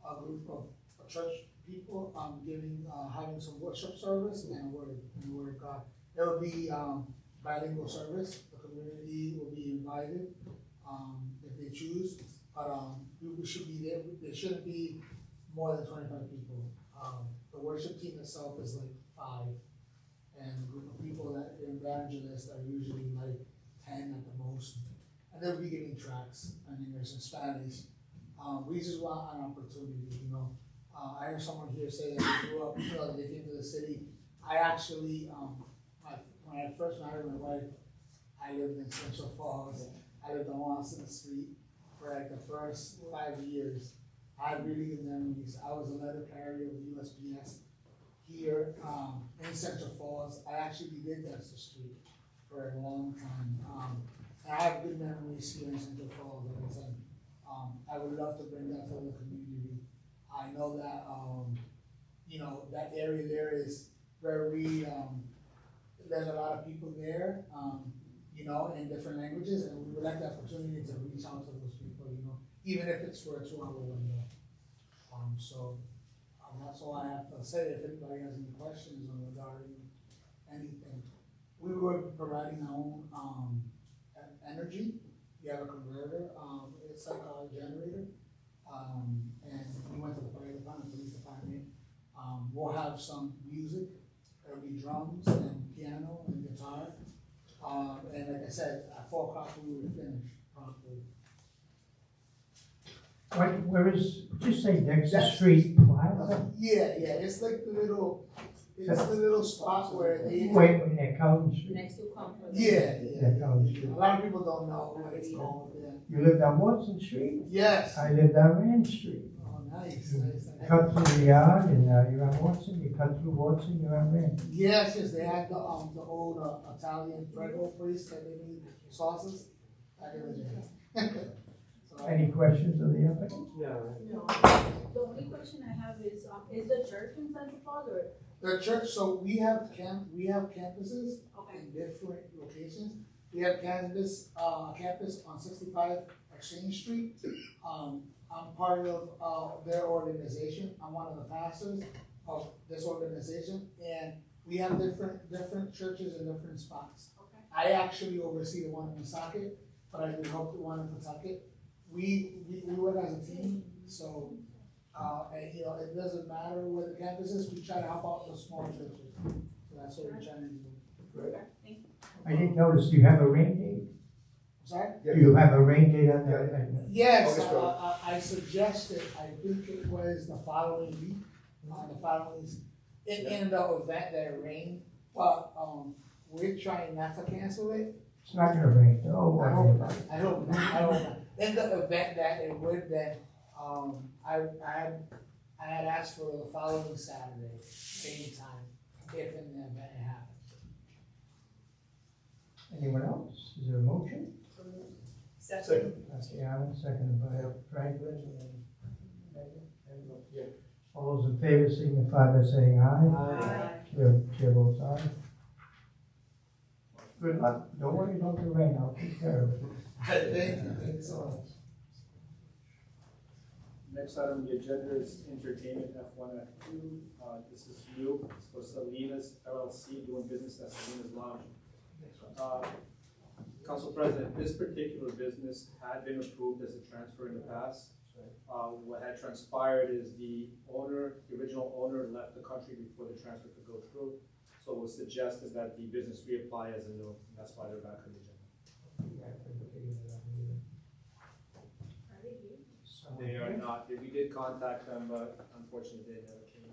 a group of church people, having some worship service and the word of God. There will be, bilingual service. The community will be invited, if they choose, but, we should be there. There shouldn't be more than 25 people. The worship team itself is like 5, and the group of people that are evangelists are usually like 10 at the most. And they'll be giving tracts in English and Spanish. We just want an opportunity, you know. I heard someone here say that they grew up, you know, they came to the city. I actually, when I first married my wife, I lived in Central Falls. I lived on Watson Street for like the first 5 years. I had really good memories. I was a letter carrier with USPS here in Central Falls. I actually did Dexter Street for a long time. And I have good memories here in Central Falls. Like I said, I would love to bring that to the community. I know that, you know, that area there is very, there's a lot of people there, you know, in different languages, and we would like the opportunity to reach out to those people, you know, even if it's for a 2-hour window. That's all I have to say. If anybody has any questions regarding anything, we were providing our own energy. We have a converter. It's like a generator, and we went to the fire department, police department. We'll have some music. There'll be drums and piano and guitar. And like I said, at 4 o'clock we will finish promptly. Where is, did you say Dexter Street Plaza? Yeah, it's like the little, it's the little spot where they. Wait, near Cullen Street? Next to Comfort. Yeah. Cullen Street. A lot of people don't know where it's all there. You lived on Watson Street? Yes. I lived on Rand Street. Oh, nice. Cut through the yard and you're on Watson, you cut through Watson, you're on Rand. Yes, they had the old Italian Prego place that they made sauces back in the day. Any questions of the applicant? No. The only question I have is the church in Central Falls or? The church, so we have campuses Okay. in different locations. We have campus on 65 Exchange Street. I'm part of their organization. I'm one of the pastors of this organization, and we have different churches in different spots. Okay. I actually oversee the one in Woonsocket, but I do help the one in Woonsocket. We work as a team, so and, you know, it doesn't matter where the campus is. We try to help out the small churches. So that's what we're trying to do. Great. I didn't notice, do you have a rain date? Sorry? Do you have a rain date on that? Yes, I suggested, I think it was the following week, in the event that it rained, but, we're trying not to cancel it. It's not gonna rain, don't I worry hope about not, it. I hope not. In the event that it would, then, I had asked for the following Saturday, same time, if in the event it happened. Anyone else? Is there a motion? Second. Trustee Allen, seconded by Franklin. All those in favor signify by saying aye. Chair votes aye. Good luck. Don't worry about the rain. I'll take care of it. Thank you so much. Next item on the agenda is entertainment F1, F2. This is new. It's for Salinas LLC doing business as Salinas Lounge. Council President, this particular business had been approved as a transfer in the past. What had transpired is the original owner left the country before the transfer could go through. So it was suggested that the business reapply as a new, and that's why they're back on the agenda. They are not. We did contact them, but unfortunately they never came.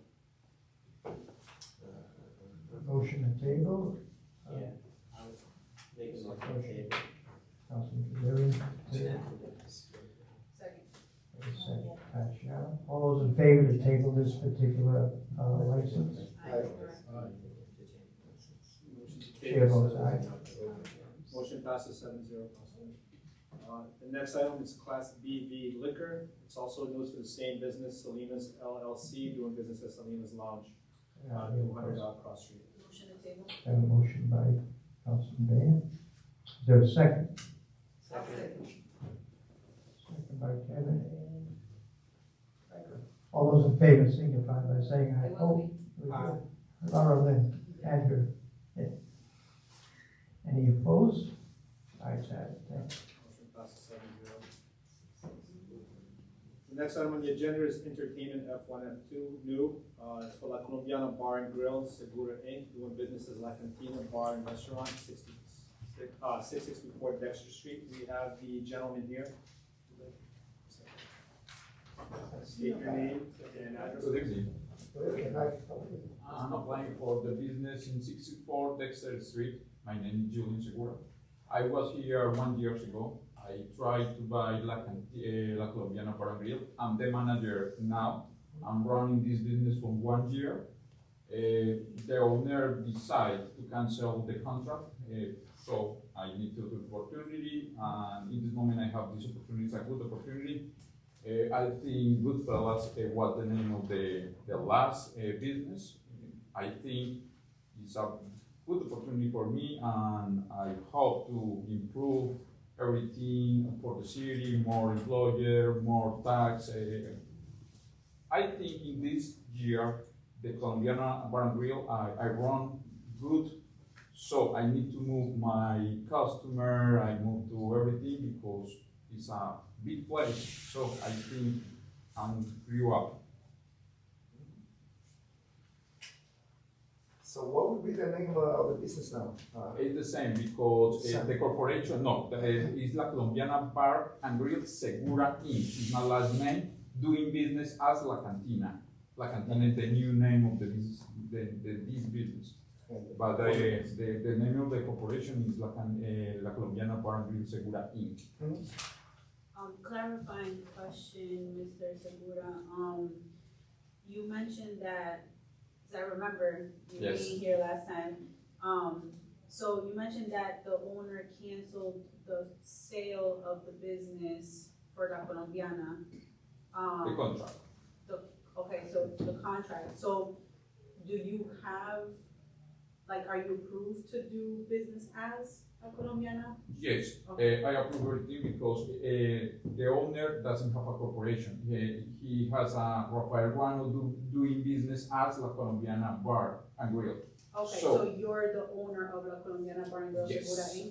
Motion to table. Yeah. I was making a motion to table. Councilman Kazarian. Second. All those in favor to table this particular license? Chair votes aye. Motion passes 7-0, Councilman. The next item is Class BV Liquor. It's also news for the same business, Salinas LLC, doing business as Salinas Lounge, 200 Cross Street. Motion to table. Have a motion by Councilman Bayan. Is there a second? Second. Second by Kevin. All those in favor signify by saying aye. Oh, Laura Lynn, Andrew. Yeah. Any opposed? Ayes have it. Thank you. Motion passes 7-0. The next item on the agenda is entertainment F1, F2, new. It's for La Colombiana Bar and Grill, Segura Inc., doing business as La Cantina Bar and Restaurant, 664 Dexter Street. We have the gentleman here. State your name and address. Good evening. I'm applying for the business in 64 Dexter Street. My name is Julian Segura. I was here 1 year ago. I tried to buy La Colombiana Bar and Grill. I'm the manager now. I'm running this business for 1 year. The owner decided to cancel the contract, so I need to do the opportunity. And in this moment, I have this opportunity. It's a good opportunity. I think Goodfellas was the name of the last business. I think it's a good opportunity for me, and I hope to improve everything for the city, more employer, more tax. I think in this year, the Colombiana Bar and Grill, I run good, so I need to move my customer, I move to everything because it's a big place, so I think I'm grew up. So what would be the name of the business now? It's the same because the corporation, no, it's La Colombiana Bar and Grill Segura Inc. It's my last name, doing business as La Cantina. La Cantina is the new name of the business, this business. But the name of the corporation is La Colombiana Bar and Grill Segura Inc. Clarifying question, Mr. Segura. You mentioned that, because I remember you being here last time. So you mentioned that the owner canceled the sale of the business for La Colombiana. The contract. Okay, so the contract. So do you have, like, are you approved to do business as La Colombiana? Yes, Okay. I approve everything because the owner doesn't have a corporation. He has a Rafael Guano doing business as La Colombiana Bar and Grill. Okay, so you're the owner of La Colombiana Bar and Grill Segura Yes, Inc.?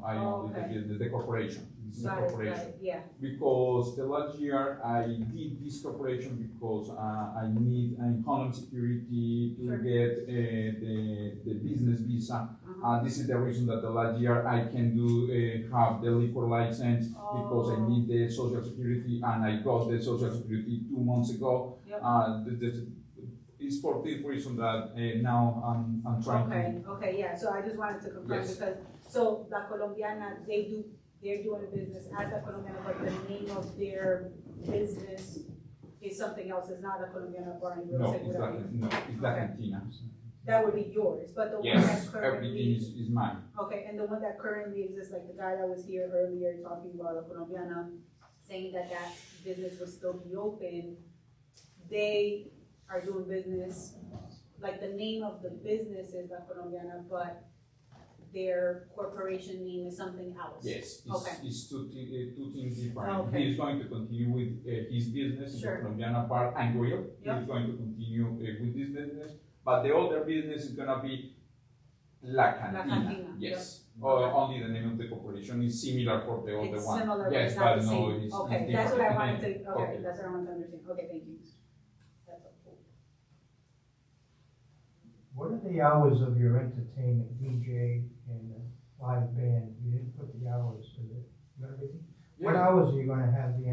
I own the business, the corporation. This is a corporation. Yeah. Because the last year I did this corporation because I need Homeland Security to get the business visa. This is the reason that the last year I can do have the liquor license because I need the Social Security, and I got the Social Security 2 months ago. Yep. It's for this reason that now I'm trying to. Okay, yeah, so I just wanted to confirm because, so La Colombiana, they're doing business as La Colombiana, but the name of their business is something else, it's not La Colombiana Bar and Grill. No, it's La Cantina. That would be yours, but the one that Yes, currently. everything is mine. Okay, and the one that currently exists, like the guy that was here earlier talking about La Colombiana, saying that business would still be open, they are doing business, like the name of the business is La Colombiana, but their corporation name is something else. Yes, Okay. it's two things different. Okay. He's going to continue with his business in Sure. the Colombiana Bar and Grill. Yep. He's going to continue with this business, but the other business is gonna be La Cantina. Cantina, Yes, yep. only the name of the corporation is similar for the other It's one. similar, but Yes, it's not but the no, same. it's Okay, different. that's what I wanted to, okay, Okay. that's what I wanted to understand. Okay, thank you. That's helpful. What are the hours of your entertainment, DJ and live band? You didn't put the hours, is it? You got everything? What hours are you gonna have the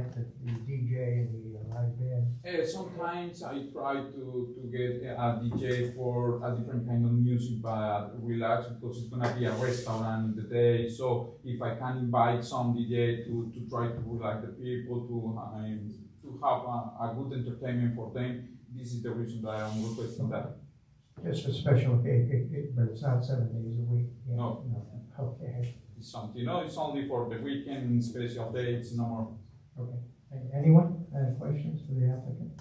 DJ and the live band? Sometimes I try to get a DJ for a different kind of music, but relax because it's gonna be a restaurant in the day. So if I can invite some DJ to try to relax the people, to have a good entertainment for them, this is the reason that I'm requesting that. Just for special occasion, but it's not 7 days a week? Yeah, No. Okay. it's something, it's only for the weekend, special days, no more. Okay. Anyone have questions for the applicant?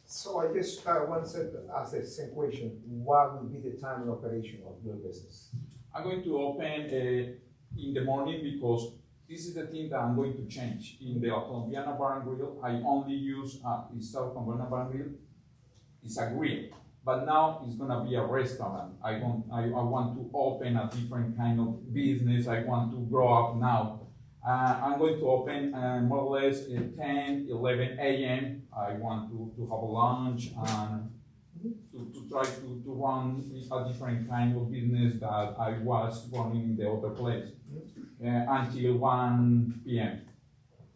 So I just want to ask the same question. What will be the time of operation of your business? I'm going to open in the morning because this is the thing that I'm going to change. In the Colombiana Bar and Grill, I only use, instead of Colombiana Bar and Grill, it's a grill. But now it's gonna be a restaurant. I want to open a different kind of business. I want to grow up now. I'm going to open more or less at 10, 11 a.m. I want to have a lunch and to try to run a different kind of business that I was running in the other place until 1 p.m.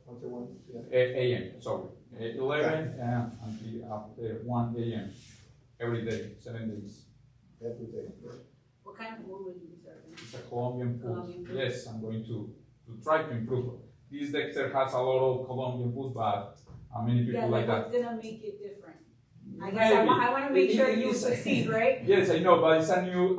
Until 1 p.m. a.m. Sorry, 11 until after 1 a.m. every day, 7 days. Every day. What kind of food would you be serving? It's a Colombian food. Colombian food? Yes, I'm going to try to improve. This Dexter has a lot of Colombian food, but many people Yeah, like that. what's gonna make it different? I guess I wanna make sure you succeed, right? Yes, I know, but it's a new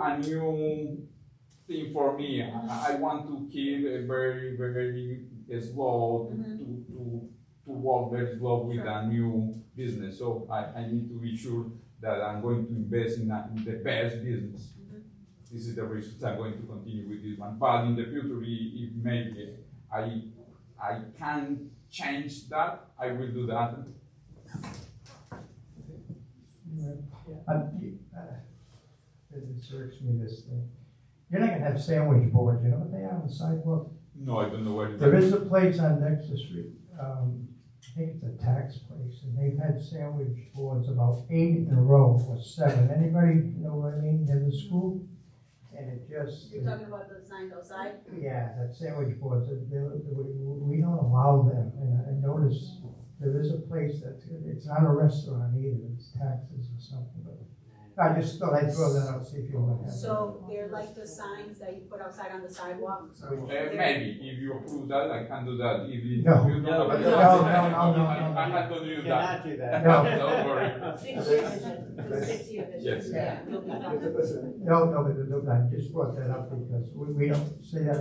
thing for me. I want to keep a very, very slow, to work very slow with a new business. So I need to be sure that I'm going to invest in the best business. This is the reason I'm going to continue with this one. But in the future, if maybe I can change that, I will do that. It irks me this thing. You're not gonna have sandwich boards, you know what they are on the sidewalk? No, I don't know where it is. There is a place on Dexter Street, I think it's a tax place, and they've had sandwich boards about 8 in a row, or 7. Anybody know what I mean? Near the school? And it just. You're talking about the signs outside? Yeah, that sandwich boards, we don't allow them, and I noticed there is a place it's not a restaurant either, it's taxes or something, but I just thought I'd throw that out, see if you want to have. So they're like the signs that you put outside on the sidewalk? Maybe if you approve that, I can do that. If you No. don't No, approve no, that, no, no, I had to do that. Cannot do that. No. Don't worry. Yes. Yeah. You'll be fine. Mr. President, No, I just brought that up because we don't say that,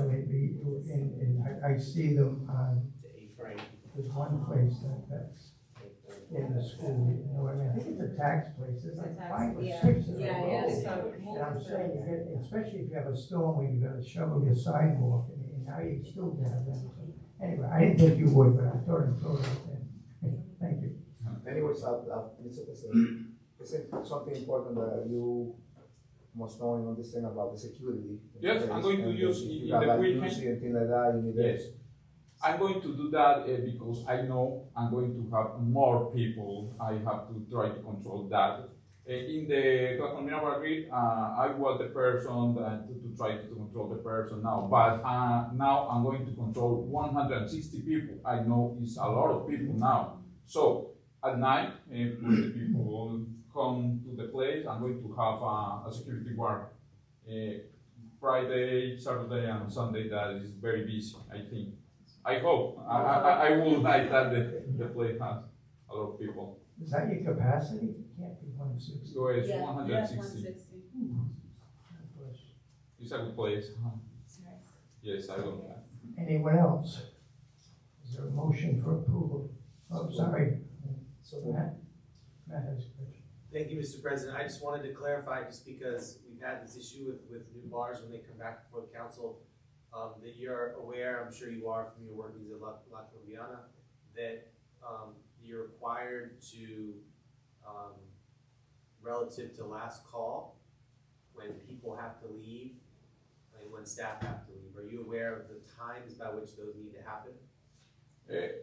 I see them on, there's one place that's in the school, you know what I mean? I think it's a tax place, it's like 5 or 6 in a Yeah, row. yeah, so. And I'm saying, especially if you have a storm where you gotta shovel your sidewalk, and now you still have them. So, anyway, I didn't think you would, but I thought I'd throw it out there. Thank you. anyways, Mr. President, is something important that you must know and understand about the security? Yes, I'm going to use if in you have the like weekend. music and things like that, you need Yes. I'm going to do that because I know I'm going to have more people. I have to try to control that. In the Colombiana Bar and Grill, I was the person to try to control the person now. But now I'm going to control 160 people. I know it's a lot of people now. So at night, when the people come to the place, I'm going to have a security guard. Friday, Saturday, and Sunday, that is very busy, I think. I hope. I will like that the place has a lot of people. Is that your capacity? It can't be 160. So it's Yeah, 160. 160. It's a good place. Yes, I will. Anyone else? Is there a motion for approval? Oh, sorry. Matt has a question. Thank you, Mr. President. I just wanted to clarify, just because we've had this issue with new bars when they come back before the council, that you're aware, I'm sure you are from your workings at La Colombiana, that you're required to, relative to last call, when people have to leave and when staff have to leave. Are you aware of the times by which those need to happen?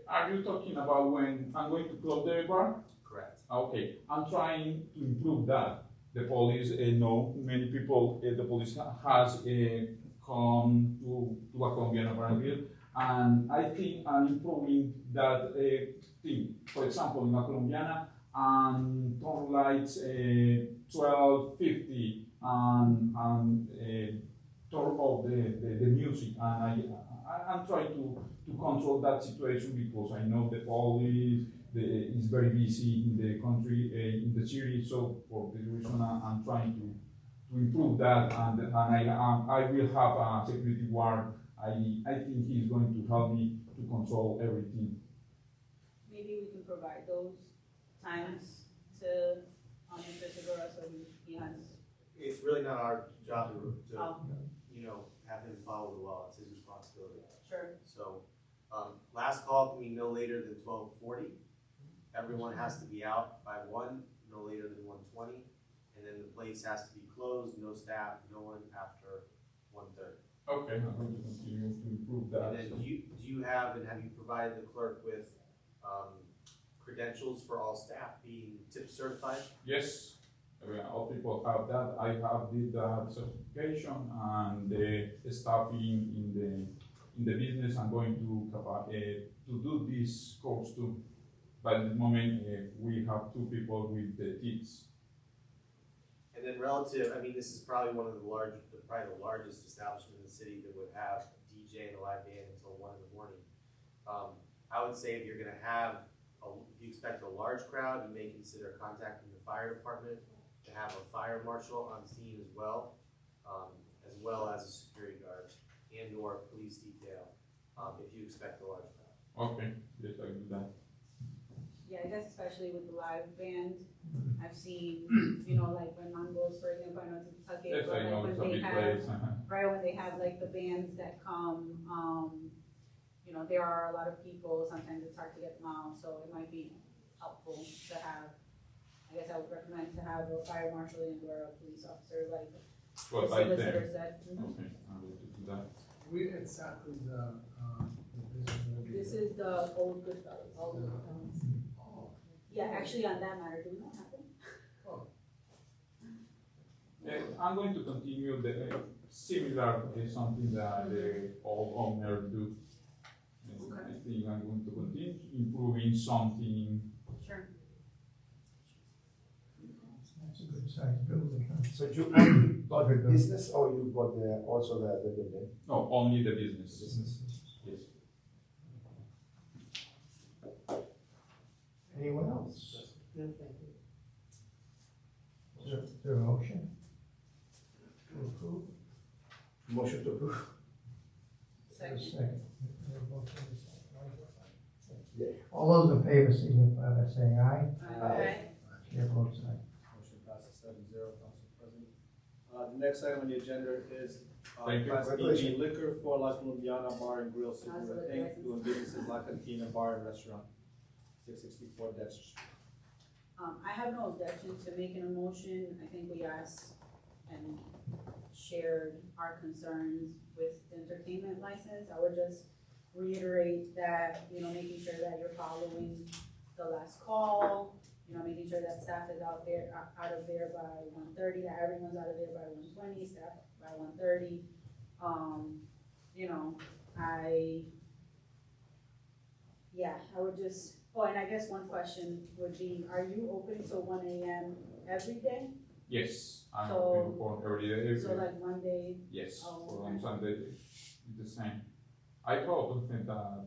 Are you talking about when I'm going to close the bar? Correct. Okay, I'm trying to improve that. The police know many people. The police has come to La Colombiana Bar and Grill, and I think I'm improving that thing. For example, in La Colombiana, turn lights 12:50 and turn off the music, and I'm trying to control that situation because I know the police is very busy in the country, in the city. So for this reason, I'm trying to improve that, and I will have a security guard. I think he's going to help me to control everything. Maybe we can provide those times to, Mr. Segura, so he has, It's really not our job to, Oh. have him follow the law, it's his responsibility. sure, So, last call can be no later than 12:40. Everyone has to be out by 1, no later than 1:20. And then the place has to be closed, no staff, no one after 1:30. Okay, I'm going to continue to improve that. And then do you have you provided the clerk with, credentials for all staff being tip certified? Yes, all people have that. I have did that certification, and the staffing in the business. I'm going to do this course too. But at the moment, we have 2 people with the tips. And then this is probably one of the largest establishment in the city that would have a DJ and a live band until 1 in the morning. I would say if you're gonna if you expect a large crowd, you may consider contacting the fire department to have a fire marshal on scene as well as a security guard and/or police detail, if you expect a large crowd. Okay, yes, I do that. yeah, I guess especially with the live band, I've seen, like when Mongols, for example, I know it's in Kentucky, Yes, but I know like it's a when they big have, place. right, when they have like the bands that come, there are a lot of people, sometimes it's hard to get them out, so it might be helpful to have, I guess I would recommend to have a fire marshal or a police officer, like the What I solicitor think. said. Okay, I'm going to do that. Where exactly the business will be? This is the old Goodfellas. Oh, Yeah, actually on that matter, do we not have them? I'm going to continue the similar something that the old owner do. I think I'm going to continue improving something. Sure. That's a good sized building, huh? So you only bought the business or you bought also the building? No, only the business. Business. Yes. Anyone else? No, thank you. Is there a motion to approve? Motion to approve? Is there a second? Yeah. All those in favor signify by saying aye. Okay. Chair votes aye. Motion passes 7-0, Council President. The next item on the agenda is Thank you. Class BV liquor for La Colombiana Bar and Grill Segura How's the Inc. liquor doing business as La Cantina Bar and Restaurant, 664 Dexter Street. I have no objection to making a motion. I think we asked and shared our concerns with the entertainment license. I would just reiterate that, making sure that you're following the last call, making sure that staff is out of there by 1:30, that everyone's out of there by 1:20, staff by 1:30. I would just, and I guess one question would be, are you open till 1 a.m. every day? Yes, I'm So- open for every day. So like Monday, Yes, Oh, for okay. on Sunday, it's the same. I hope that,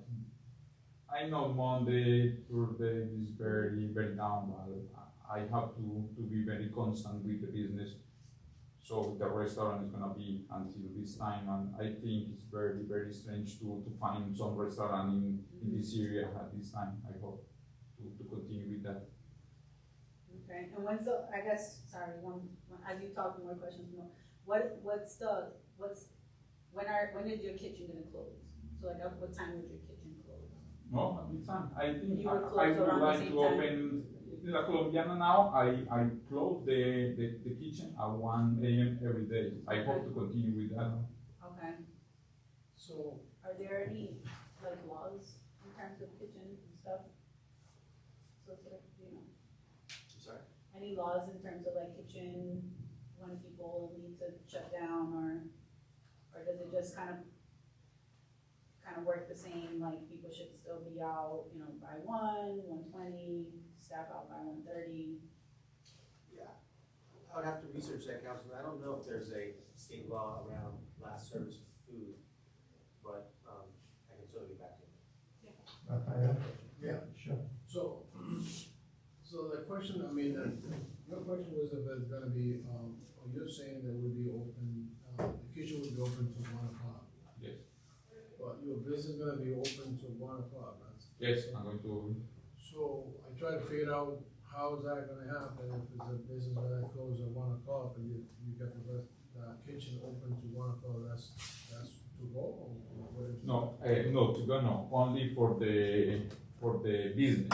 I know Monday, Thursday is very, very down, but I have to be very constant with the business. So the restaurant is gonna be until this time, and I think it's very, very strange to find some restaurant in this area at this time. I hope to continue with that. okay, and as you talk more questions, when is your kitchen gonna close? So like, at what time would your kitchen close? No, at this time, I think You I would close would around the like same to time? open La Colombiana now. I close the kitchen at 1 a.m. every day. I hope to continue with that. Okay, So, are there any, like, laws in terms of kitchen and stuff? So, I'm sorry? any laws in terms of like kitchen, when people need to shut down, or does it just kind of work the same, like people should still be out, by 1:20, staff out by 1:30? Yeah, I would have to research that, Councilman. I don't know if there's a state law around last service of food, but I can certainly get back to you. Raphael? Yeah. Sure. so the question, Your question was if it's gonna be, you're saying that would be open, the kitchen would be open till 1 o'clock. Yes. But your business is gonna be open till 1 o'clock, right? Yes, I'm going to, So I try to figure out how is that gonna happen if it's a business that closes at 1 o'clock and you got the kitchen open to 1 o'clock, that's to go or what is? no, no, to go no, only for the business.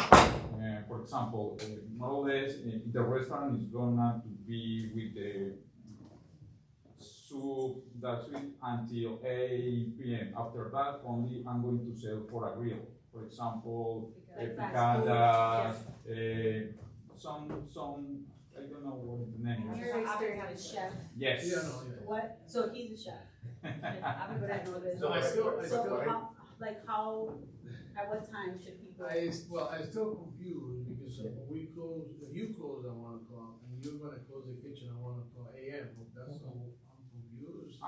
For example, more or less, the restaurant is gonna to be with the soup, that's it, until 8 p.m. After that, only I'm going to sell for a grill. For example, Like fast picadas, food, some, I don't know what is the name. In your experience, chef, Yes. Yeah, no, yeah. what, so he's a chef, but I know this. So I still- So how, like how, at what time should people? I still confused because when we close, if you close at 1 o'clock and you're gonna close the kitchen at 1 o'clock AM, that's so I'm confused.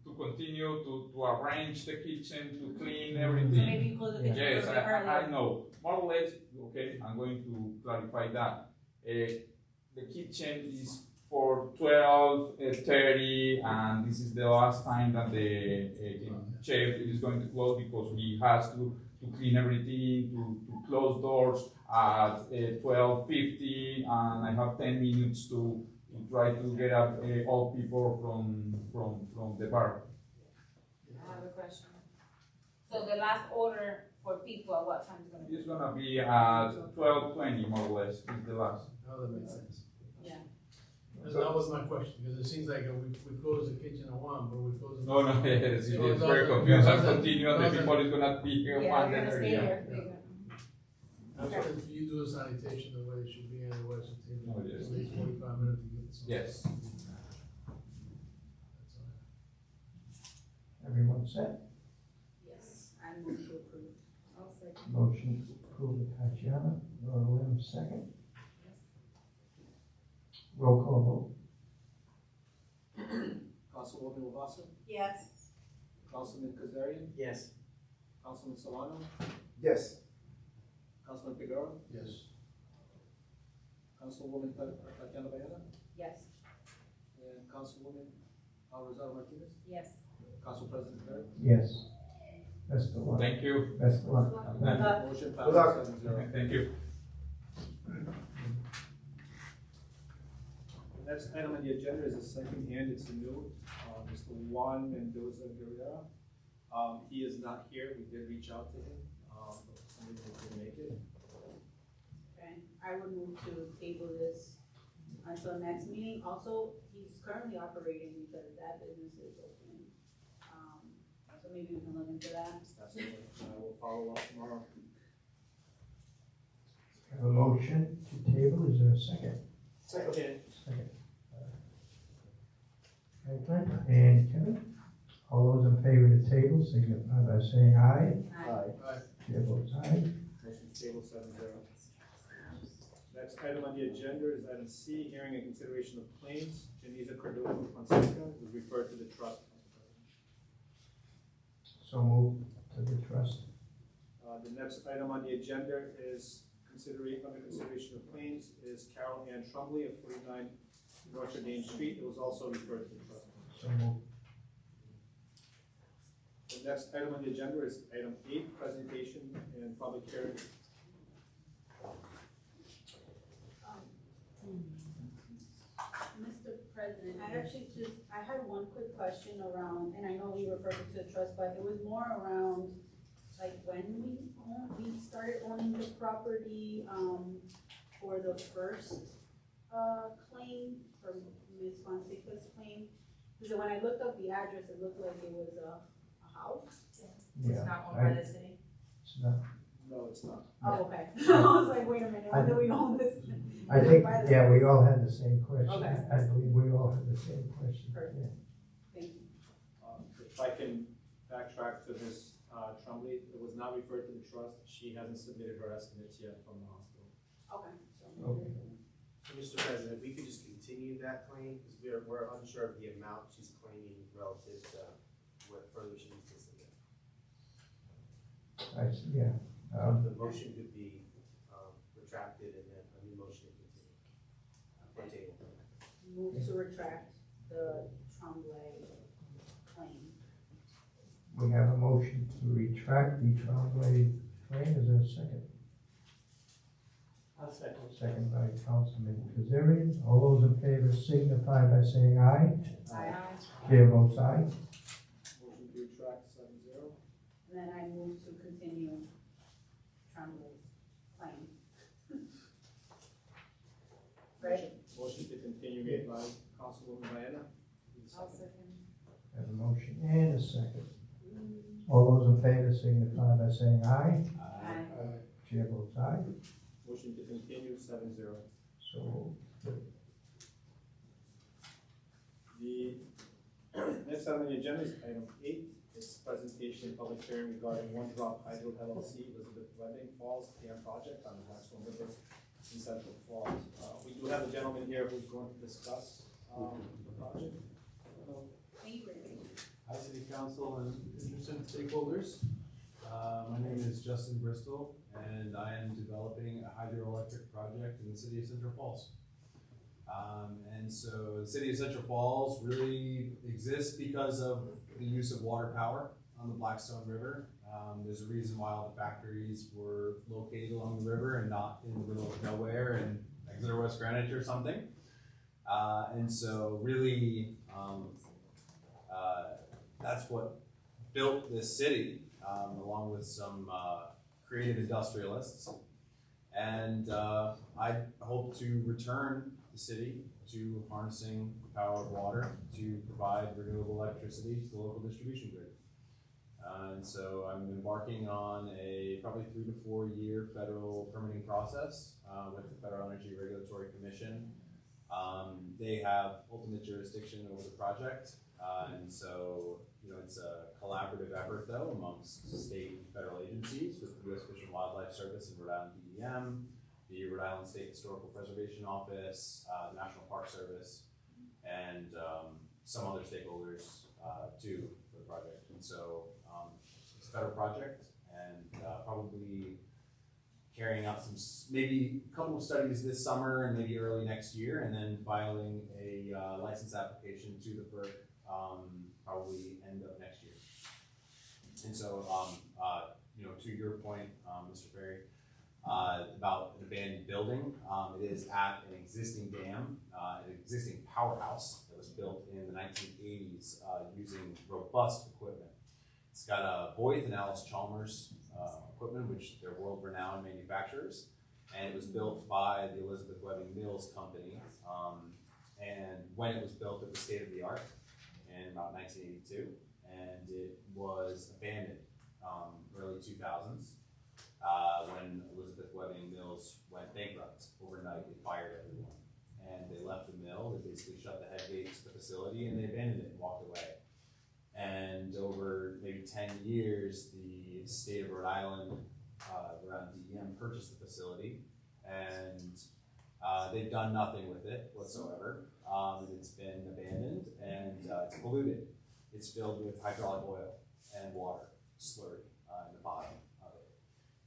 To continue to arrange the kitchen, to clean So everything. maybe you close the kitchen a Yes, little bit earlier. I know. More or less, okay, I'm going to clarify that. The kitchen is for 12:30, and this is the last time that the chef is going to close because he has to clean everything, to close doors at 12:50, and I have 10 minutes to try to get up all people from the bar. I have a question. So the last order for people at what time is gonna be? It's gonna be at 12:20 more or less, is the last. Now that makes sense. Yeah. And that was my question, because it seems like we close the kitchen at 1, but we close. No, yes, So it's it very doesn't- confused. I'm doesn't- continuing, the doesn't- people is gonna be here Yeah, one you're gonna stay day. there. That's why if you do the sanitation the way it should be, anyway, it should take Oh, yes. at least 45 minutes to get some. Yes. That's all. Everyone set? Yes, I move to approve. I'll second. Motion to approve the Tatiana, Laura Lim, second. Roll call vote. Councilwoman Lavasa, Yes. Councilman Kazarian, Yes. Councilman Solano, Yes. Councilman Figueroa, Yes. Councilwoman Tatiana Bayana, Yes. and Councilwoman Rosado Martinez, Yes. Council President Ferry. Yes. Best of luck. Thank you. Best of luck. Motion Good luck. passes 7-0. Thank you. Next item on the agenda is a second hand, it's new, Mr. Juan Mendoza Guerrera. He is not here, we did reach out to him, but somebody couldn't make it. Okay, I would move to table this until next meeting. Also, he's currently operating because that business is open. So maybe we can look into that. Absolutely, I will follow up tomorrow. Have a motion to table, is there a second? Second. Second. Franklin and Kevin, all those in favor of the table signify by saying aye. Aye. Chair votes aye. Motion table 7-0. Next item on the agenda is item C, hearing and consideration of claims. Janiza Cordova Fonseca was referred to the trust. So moved to the trust. The next item on the agenda is under consideration of claims is Carol Ann Trumley of 49 North Dane Street. It was also referred to the trust. So moved. The next item on the agenda is item 8, presentation and public hearing. Mr. President, I had one quick question around, and I know we referred it to the trust, but it was more around, like, when we started owning the property, for the first, claim, for Ms. Fonseca's claim. Because when I looked up the address, it looked like it was a house. Yeah. It's not owned by the city. It's not. No, it's not. Oh, okay. I was like, wait a minute, when do we own this? I think, yeah, we all had the same question. Okay. I believe we all had the same question. Perfect. Yeah. Thank you. If I can backtrack to Ms. Trumley, it was not referred to the trust. She hasn't submitted her estimates yet from the hospital. Okay. Okay. So, Mr. President, if we could just continue that claim, because we're unsure of the amount she's claiming relative to what further she needs to submit. I see, yeah. So the motion could be retracted and then a new motion to continue. Move to retract the Tremblay claim. We have a motion to retract the Tremblay claim. Is there a second? I'll second. Second by Councilman Kazarian. All those in favor signify by saying aye. Aye. Chair votes aye. Motion to retract 7-0. And then I move to continue Tremblay's claim. Right? Motion to continue made by Councilwoman Diana. I'll second. Have a motion and a second. All those in favor signify by saying aye. Aye. Chair votes aye. Motion to continue 7-0. So, The next item on the agenda is item 8. It's presentation and public hearing regarding One Drop Hydro LLC, Elizabeth Webbing Falls Dam Project on the Blackstone River in Central Falls. We do have a gentleman here who's going to discuss the project. Hi, City Council and interested stakeholders. My name is Justin Bristol, and I am developing a hydroelectric project in the city of Central Falls. And so the city of Central Falls really exists because of the use of water power on the Blackstone River. There's a reason why all the factories were located along the river and not in the middle of nowhere in Exeter, West Greenwich or something. And so really, that's what built this city, along with some creative industrialists. And I hope to return the city to harnessing the power of water to provide renewable electricity to the local distribution grid. And so I'm embarking on a probably 3 to 4 year federal permitting process with the Federal Energy Regulatory Commission. They have ultimate jurisdiction over the project. And so, you know, it's a collaborative effort though amongst state and federal agencies with the U.S. Fish and Wildlife Service and Rhode Island DEM, the Rhode Island State Historical Preservation Office, the National Park Service, and some other stakeholders too for the project. And so it's a federal project and probably carrying out some, maybe a couple of studies this summer and maybe early next year, and then filing a license application to the FERC probably end of next year. And so, you know, to your point, Mr. Ferry, about an abandoned building, it is at an existing dam, an existing powerhouse that was built in the 1980s using robust equipment. It's got a Voith and Alice Chalmers equipment, which they're world-renowned manufacturers, and it was built by the Elizabeth Webbing Mills Company. And when it was built, it was state-of-the-art in about 1982, and it was abandoned early 2000s when Elizabeth Webbing Mills went bankrupt. Overnight, they fired everyone, and they left the mill. They basically shut the head gates to the facility, and they abandoned it and walked away. And over maybe 10 years, the state of Rhode Island, around DEM, purchased the facility, and they've done nothing with it whatsoever. It's been abandoned and it's polluted. It's filled with hydraulic oil and water slurry in the bottom of it.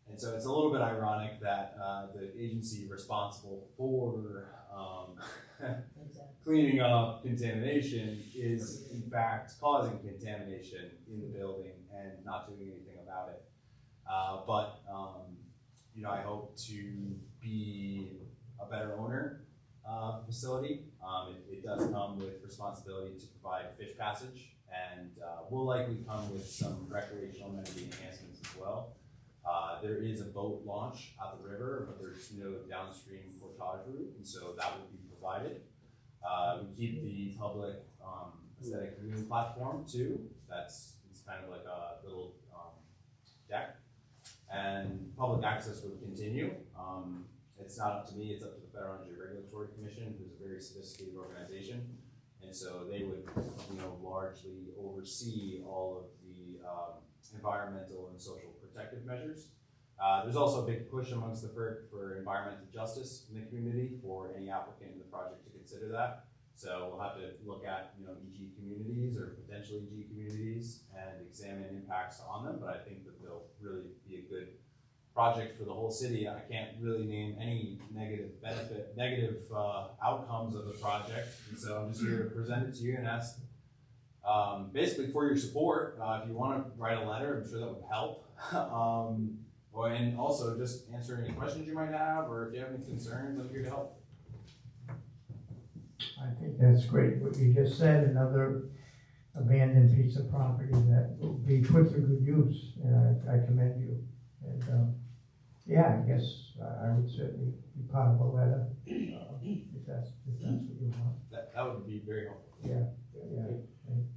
And so it's a little bit ironic that the agency responsible for cleaning up contamination is in fact causing contamination in the building and not doing anything about it. But you know, I hope to be a better owner of the facility. It does come with responsibility to provide fish passage, and will likely come with some recreational amenity enhancements as well. There is a boat launch out the river, but there's no downstream portage route, and so that will be provided. We keep the public aesthetic viewing platform too. It's kind of like a little deck, and public access would continue. It's not up to me, it's up to the Federal Energy Regulatory Commission, who's a very sophisticated organization. And so they would, you know, largely oversee all of the environmental and social protective measures. There's also a big push amongst the FERC for environmental justice in the community for any applicant in the project to consider that. So we'll have to look at, you know, EG communities or potential EG communities and examine impacts on them, but I think that they'll really be a good project for the whole city. I can't really name any negative outcomes of the project. And so I'm just here to present it to you and ask, basically for your support. If you want to write a letter, I'm sure that would help. And also just answer any questions you might have, or if you have any concerns, I'm here to help. I think that's great, what you just said, another abandoned piece of property that will be put to good use, and I commend you. And, yeah, I guess I would certainly be part of a letter, if that's what you want. That would be very helpful. Yeah. And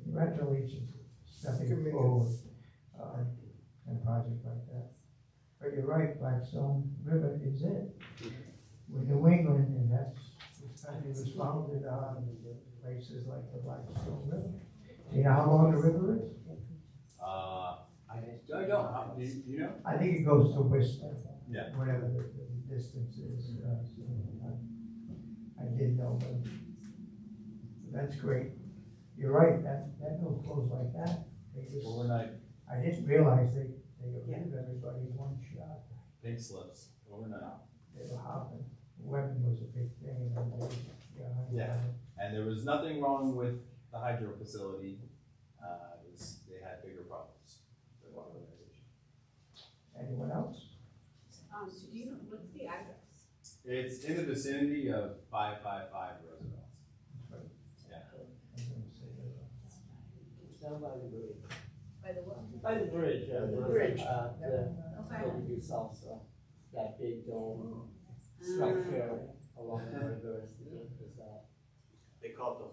congratulations, stepping forward, in a project like that. But you're right, Blackstone River is it. We're New England, and that's, this country was founded on places like the Blackstone River. You know how long the river is? I don't. Do you know? I think it goes to Whistler. Yeah. Whatever the distance is. I did know, but that's great. You're right, that don't close like that. They just, Overnight. I didn't realize they give everybody one shot. Pink slips. Overnight. They were hopping. Webbing was a big thing. And Yeah. And there was nothing wrong with the hydro facility. They had bigger problems. Than one organization. Anyone else? Do you know, what's the address? It's in the vicinity of 555 Roosevelt. Yeah. It's down by the bridge. By the what? By the bridge. The bridge. Okay. You saw that big dome structure along the river is that. They call it the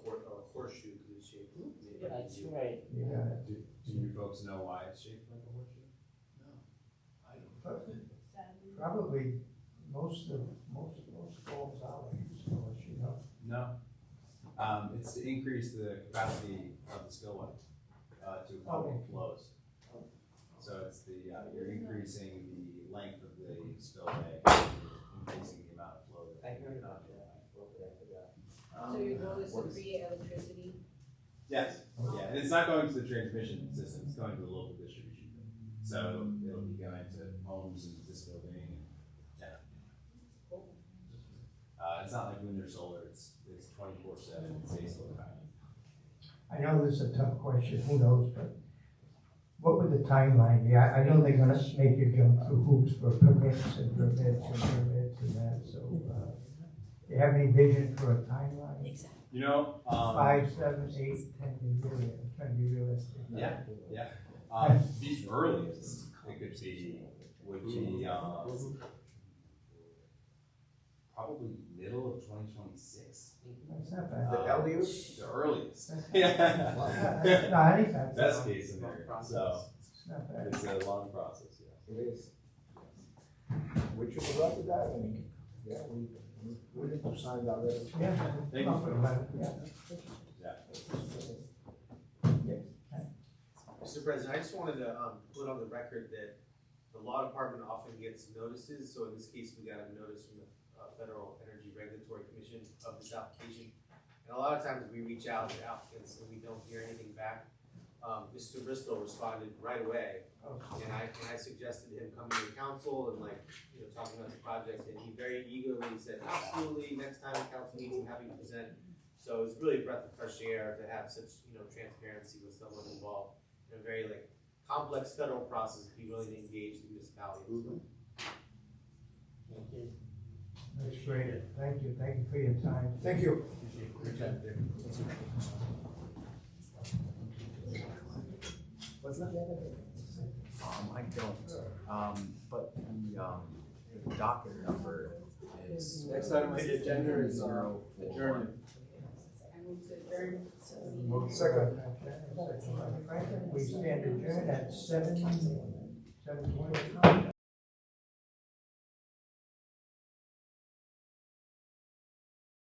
horseshoe because it's shaped. That's right. Yeah. Do you folks know why it's shaped like a horseshoe? Probably most falls out, you know. No. It's to increase the capacity of the spillway to accommodate flows. So it's you're increasing the length of the spillway, increasing the amount of flow. I heard about that. So your goal is to create electricity? Yes. Yeah, and it's not going to the transmission system, it's going to the local distribution grid. So it'll be going to homes and this building. Yeah. It's not like wind or solar, it's 24/7, it's baseload power. I know this is a tough question, who knows, but what would the timeline be? I know they're gonna make you jump through hoops for permits and that, so, do you have any vision for a timeline? Exactly. You know, 5, 7, 8, 10 can be realistic. Yeah. The earliest it could be would be probably middle of 2026. That's not bad. The earliest. Best case scenario. So it's a long process. Yeah. It is. We should go to that, and yeah, we need to sign that letter. Yeah. Thank you. Mr. President, I just wanted to put on the record that the law department often gets notices. So in this case, we got a notice from the Federal Energy Regulatory Commission of this application. And a lot of times we reach out to applicants and we don't hear anything back. Mr. Bristol responded right away, and I suggested him coming to council and talking about the project, and he very eagerly said, absolutely, next time the council meets, I'm happy to present. So it's really a breath of fresh air to have such transparency with someone involved in a very complex federal process, to be willing to engage the municipality. Thank you. That's great, thank you for your time. Thank you. What's that? I don't, but the docket number is. Next item on the agenda is Zero adjournment. Second. We stand adjourned at 7:20.